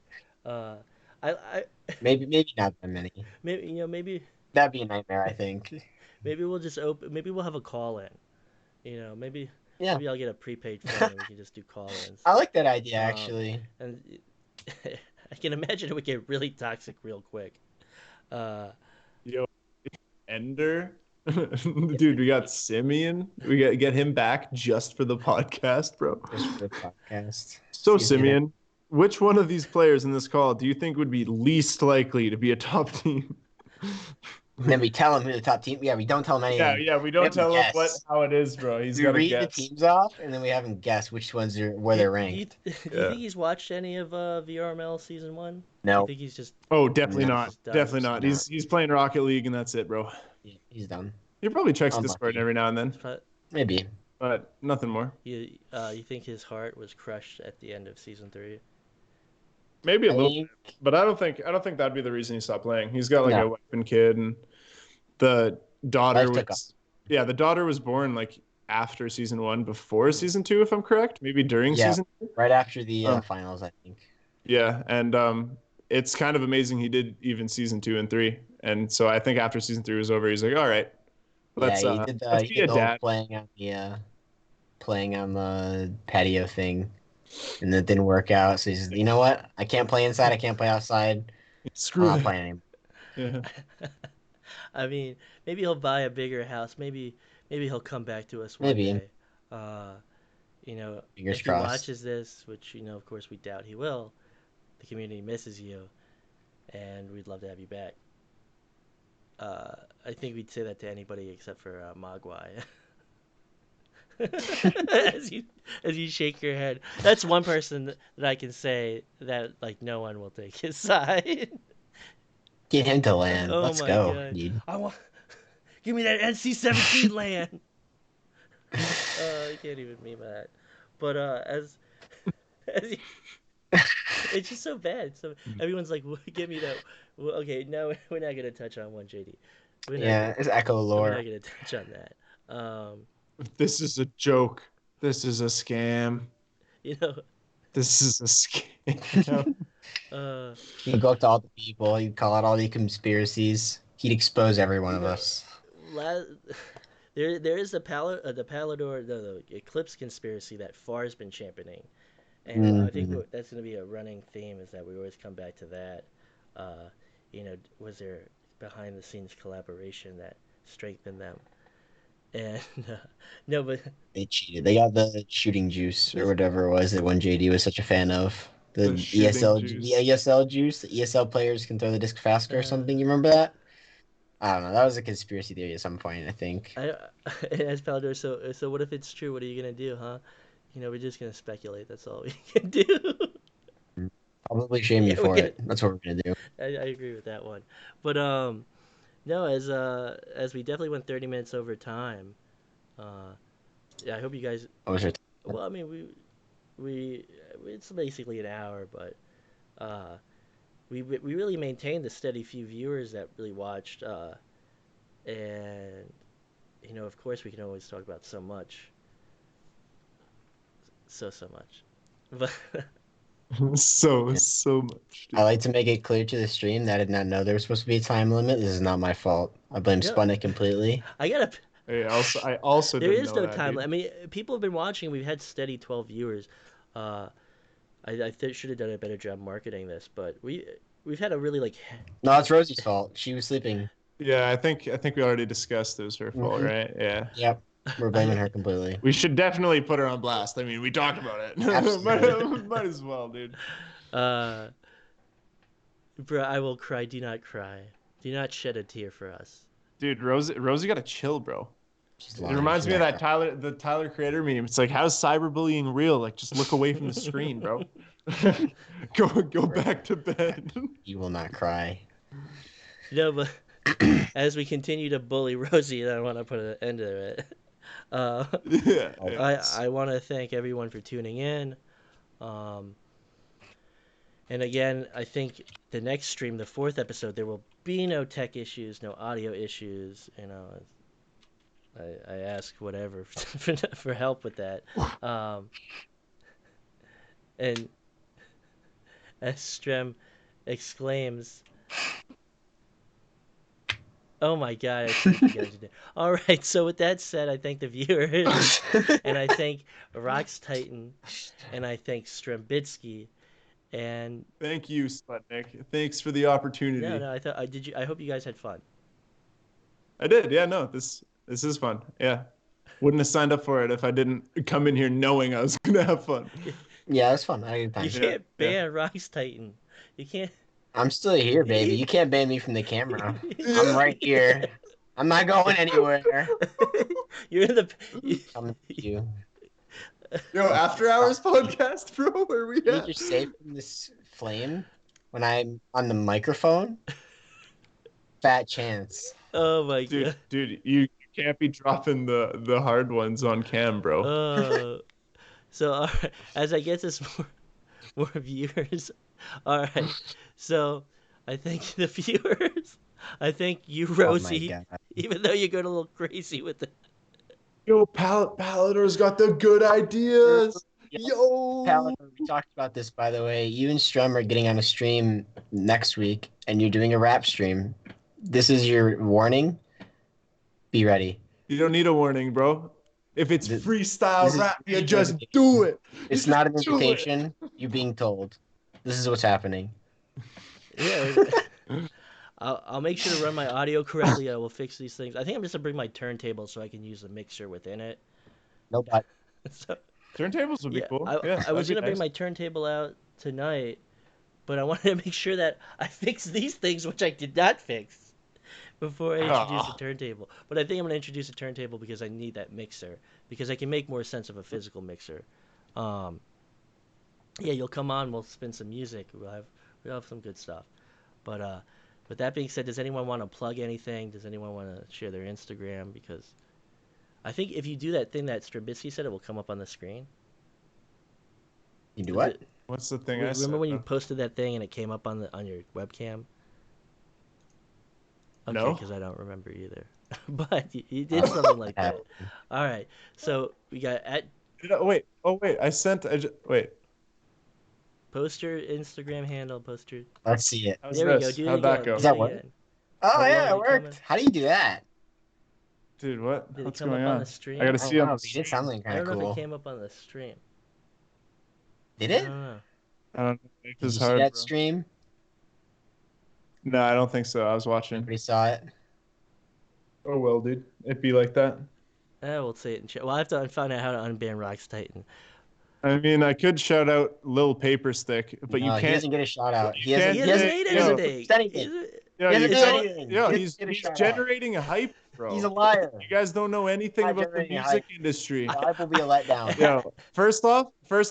I Maybe not that many. maybe That'd be a nightmare, I think. we'll just open. Maybe we'll have a call in. Maybe Yeah. maybe I'll get a prepaid phone and we can just do call-ins. I like that idea actually. And I can imagine it would get really toxic real quick. Yo, Ender. Dude, we got Simeon. We got get him back just for the podcast, bro. Just for the podcast. So Excuse me. Simeon, which one of these players in this call do you think would be least likely to be a top team? And then we tell him who the top team. Yeah, we don't tell him anything. Yeah, we don't have to tell him guess. how it is, bro. He's We got to read the guess. teams off, and then we have him guess which ones are where they're ranked. Do you think he's watched any of VRML season 1? No, I think he's just Oh, definitely No. not. Definitely not. He's playing Rocket League and that's it, bro. he's done. He probably checks Unlucky. Discord every now and then, Maybe. but nothing more. you think his heart was crushed at the end of season 3? Maybe a I little, think- but I don't think that'd be the reason he stopped playing. He's got like No. a weapon kid, and the daughter Life took was the daughter was born like after season 1, before season 2, if I'm correct. Maybe during Yeah. season 2. Right after the Oh. finals, I think. Yeah, and it's kind of amazing he did even season 2 and 3, And so I think after season 3 was over, he's like, all right, Yeah, let's he be did a the whole dad. playing on the patio thing, and that didn't work out. So he's, you know what? I can't play inside. I can't play outside. I'm Screw not it. playing anymore. Yeah. I mean, maybe he'll buy a bigger house. Maybe he'll come back to us one Maybe. day. Uh, Fingers if he crossed. watches this, which of course we doubt he will, the community misses you, and we'd love to have you back. Uh, I think we'd say that to anybody except for Mogwai. as you as you shake your head, that's one person that I can say that like no one will take his side. Get him to land. Oh Let's my go, god, dude. I want give me that NC-17 land. I can't even meme that. But as you, it's just so bad. So everyone's like, "Give me that." Well, okay, no, we're not gonna touch on one JD. We're not Yeah, gonna it's Echo we're lore. not gonna touch on that. This is a joke. This is a scam. You know, This is a scam. uh, He'd go up to all the people. He'd call out all the conspiracies. He'd expose every one you of know, us. la- there is the Palador the Eclipse conspiracy that Far's been championing, and I think Hmm. that's going to be a running theme is that we always come back to that. Was there behind the scenes collaboration that strengthened them? And no, but They cheated. They got the shooting juice or whatever it was that one JD was such a fan of. The The shooting ESL, the juice. ESL juice. The ESL players can throw the disc faster or uh, something. You remember that? I don't know. That was a conspiracy theory at some point, I think. I as Palador. So what if it's true? What are you gonna do, huh? We're just gonna speculate. That's all we can do. Probably shame Yeah, you we're for gonna. it. That's what we're gonna do. I agree with that one, but no, as we definitely went 30 minutes over time. Uh, yeah, I hope you guys. What was your Well, I mean, we it's basically an hour, but uh, we really maintained the steady few viewers that really watched, and of course, we can always talk about so much, so much, but So much, I dude. like to make it clear to the stream that I did not know there was supposed to be a time limit. This is not my fault. I blame no, Sputnik completely. I gotta. I also There didn't is know no that, time. dude. I mean, people have been watching. We've had steady 12 viewers. Uh, I should have done a better job marketing this, but we've had a really like No, it's Rosie's fault. She was sleeping. Yeah, I think we already discussed it was her fault, Hmm. right? Yeah. Yep, we're I blaming her completely. We should definitely put her on blast. I mean, we talked about it. Absolutely. Might as well, dude. uh bro, I will cry. Do not cry. Do not shed a tear for us. Dude, Rosie got to chill, bro. She's It lying. reminds She's me of not that crying. Tyler Creator meme. It's like, how's cyberbullying real? Like, just look away from the screen, bro. Go back to bed. You will not cry. But as we continue to bully Rosie, I want to put an end to it. Uh, Yeah, Oh, yeah. I want to thank everyone for tuning in. Um, and again, I think the next stream, the fourth episode, there will be no tech issues, no audio issues. I ask whatever for help with that. Um, and as Strem exclaims, "Oh my god, I see what you guys are doing." All right, so with that said, I thank the viewers, and I thank Roxtytan, and I thank Strembitsky, and Thank you, Sputnik. Thanks for the no, opportunity. no, I thought I did. I hope you guys had fun. I did. Yeah, no, this is fun. Yeah. Wouldn't have signed up for it if I didn't come in here knowing I was gonna have fun. yeah, that's fun. I had a good You time. Yeah, can't yeah. ban Roxtytan. You can't. I'm still here, baby. You can't ban me from the camera. I'm right here. I'm not going anywhere. You're in the. You, Coming to you. Yo, after hours podcast, bro, where we You think at? you're safe from this flame when I'm on the microphone? Fat chance. oh my god. Dude, you can't be dropping the hard ones on cam, bro. Uh, so as I get this more viewers, all right. So I thank the viewers. I thank you, Oh my Rosie, god. even though you're going a little crazy with it. Yo, Palador's got the good ideas. Yep. Yo. Paladin, we talked about this, by the way. You and Strum are getting on a stream next week, and you're doing a rap stream. This is your warning. Be ready. You don't need a warning, bro. If it's Th- freestyle this is rap, you your just invitation. do it. You It's just not an do it. invitation. You're being told. This is what's happening. Yeah. I'll make sure to run my audio correctly. I will fix these things. I think I'm just gonna bring my turntable so I can use the mixer within it. No but. So Turntables would be yeah, cool. I, Yeah, I was that'd be gonna bring nice. my turntable out tonight, but I wanted to make sure that I fixed these things, which I did not fix before I introduced the Aw. turntable. But I think I'm gonna introduce a turntable because I need that mixer because I can make more sense of a physical mixer. Um, yeah, you'll come on. We'll spin some music. We'll have some good stuff. But with that being said, does anyone want to plug anything? Does anyone want to share their Instagram? Because I think if you do that thing that Strembitsky said, it will come up on the screen. You do Does what? it? What's the thing I Remember said? when you though? posted that thing and it came up on your webcam? Okay, No. because I don't remember either. But you did something like Uh, that. All right. So we got at Wait. Oh wait. Wait. post your Instagram handle. Post your. Let's see it. How's There we go. this? Do it How'd that again. go? Does Do it that work? again. Oh Yeah, yeah, did it it come? worked. How do you do that? Dude, what? Did it What's come going up on the on? stream? I gotta I see don't on know. the It did sound like I kind don't of know if it cool. came up on the stream. Did I it? don't know. I don't know. Life Did is you see hard, that bro. stream? No, I don't think so. I was watching. Nobody saw it. Oh well, dude. It'd be like that. We'll say it in chat. Well, I have to find out how to unban Roxtytan. I mean, I could shout out Lil Paper Stick, but you No, he can't. doesn't get a shout out. You He hasn't. He can't He doesn't hasn't. say, hate He hasn't yo, anything. fixed anything. yo, He you hasn't It's done all, tell, anything. yo, He doesn't he's get a he's shout out. generating a hype, He's bro. a liar. You guys don't know anything Not about the generating a music hype. industry. The hype will be a letdown. Yo, first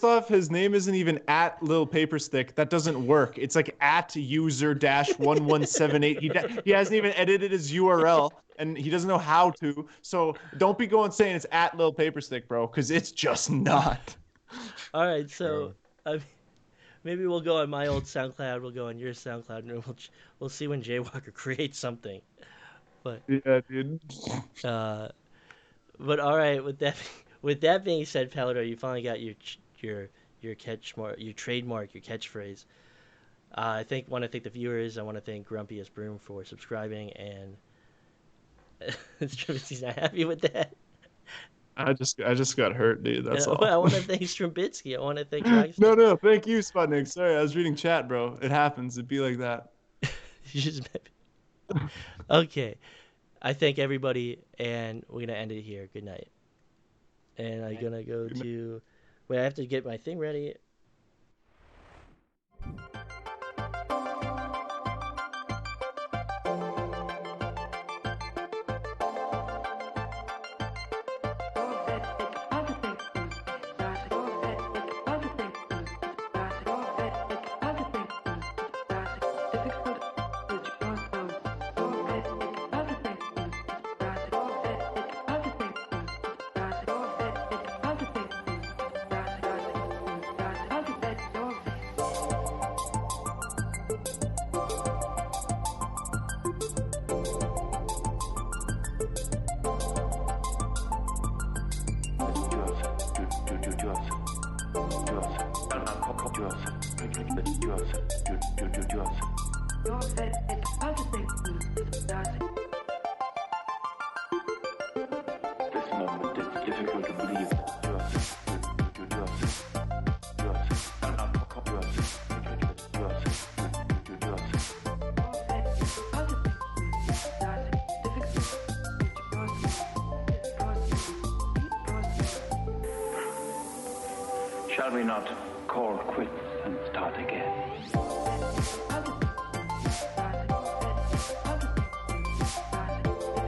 off, his name isn't even at Lil Paper Stick. That doesn't work. It's like at user dash 1178. He hasn't even edited his URL and he doesn't know how to. So don't be going saying it's at Lil Paper Stick, bro, because it's just not. all right, so True. uh, maybe we'll go on my old SoundCloud. We'll go on your SoundCloud, and we'll see when Jaywalker creates something. But Yeah, dude. uh, but all right. With that being said, Paladar, you finally got your catchmark, your trademark, your catchphrase. Want to thank the viewers. I want to thank Grumpiest Broom for subscribing, and Strembitsky's not happy with that. I just got hurt, dude. That's all. I want to thank Strembitsky. I want to thank Rockstar. No, thank you, Sputnik. Sorry, I was reading chat, bro. It happens. It'd be like that. You just okay. I thank everybody, and we're gonna end it here. Good night. And I'm gonna go Good night. to. Wait, I have to get my thing ready. This moment, it's difficult to believe that shall we not call quits and start again?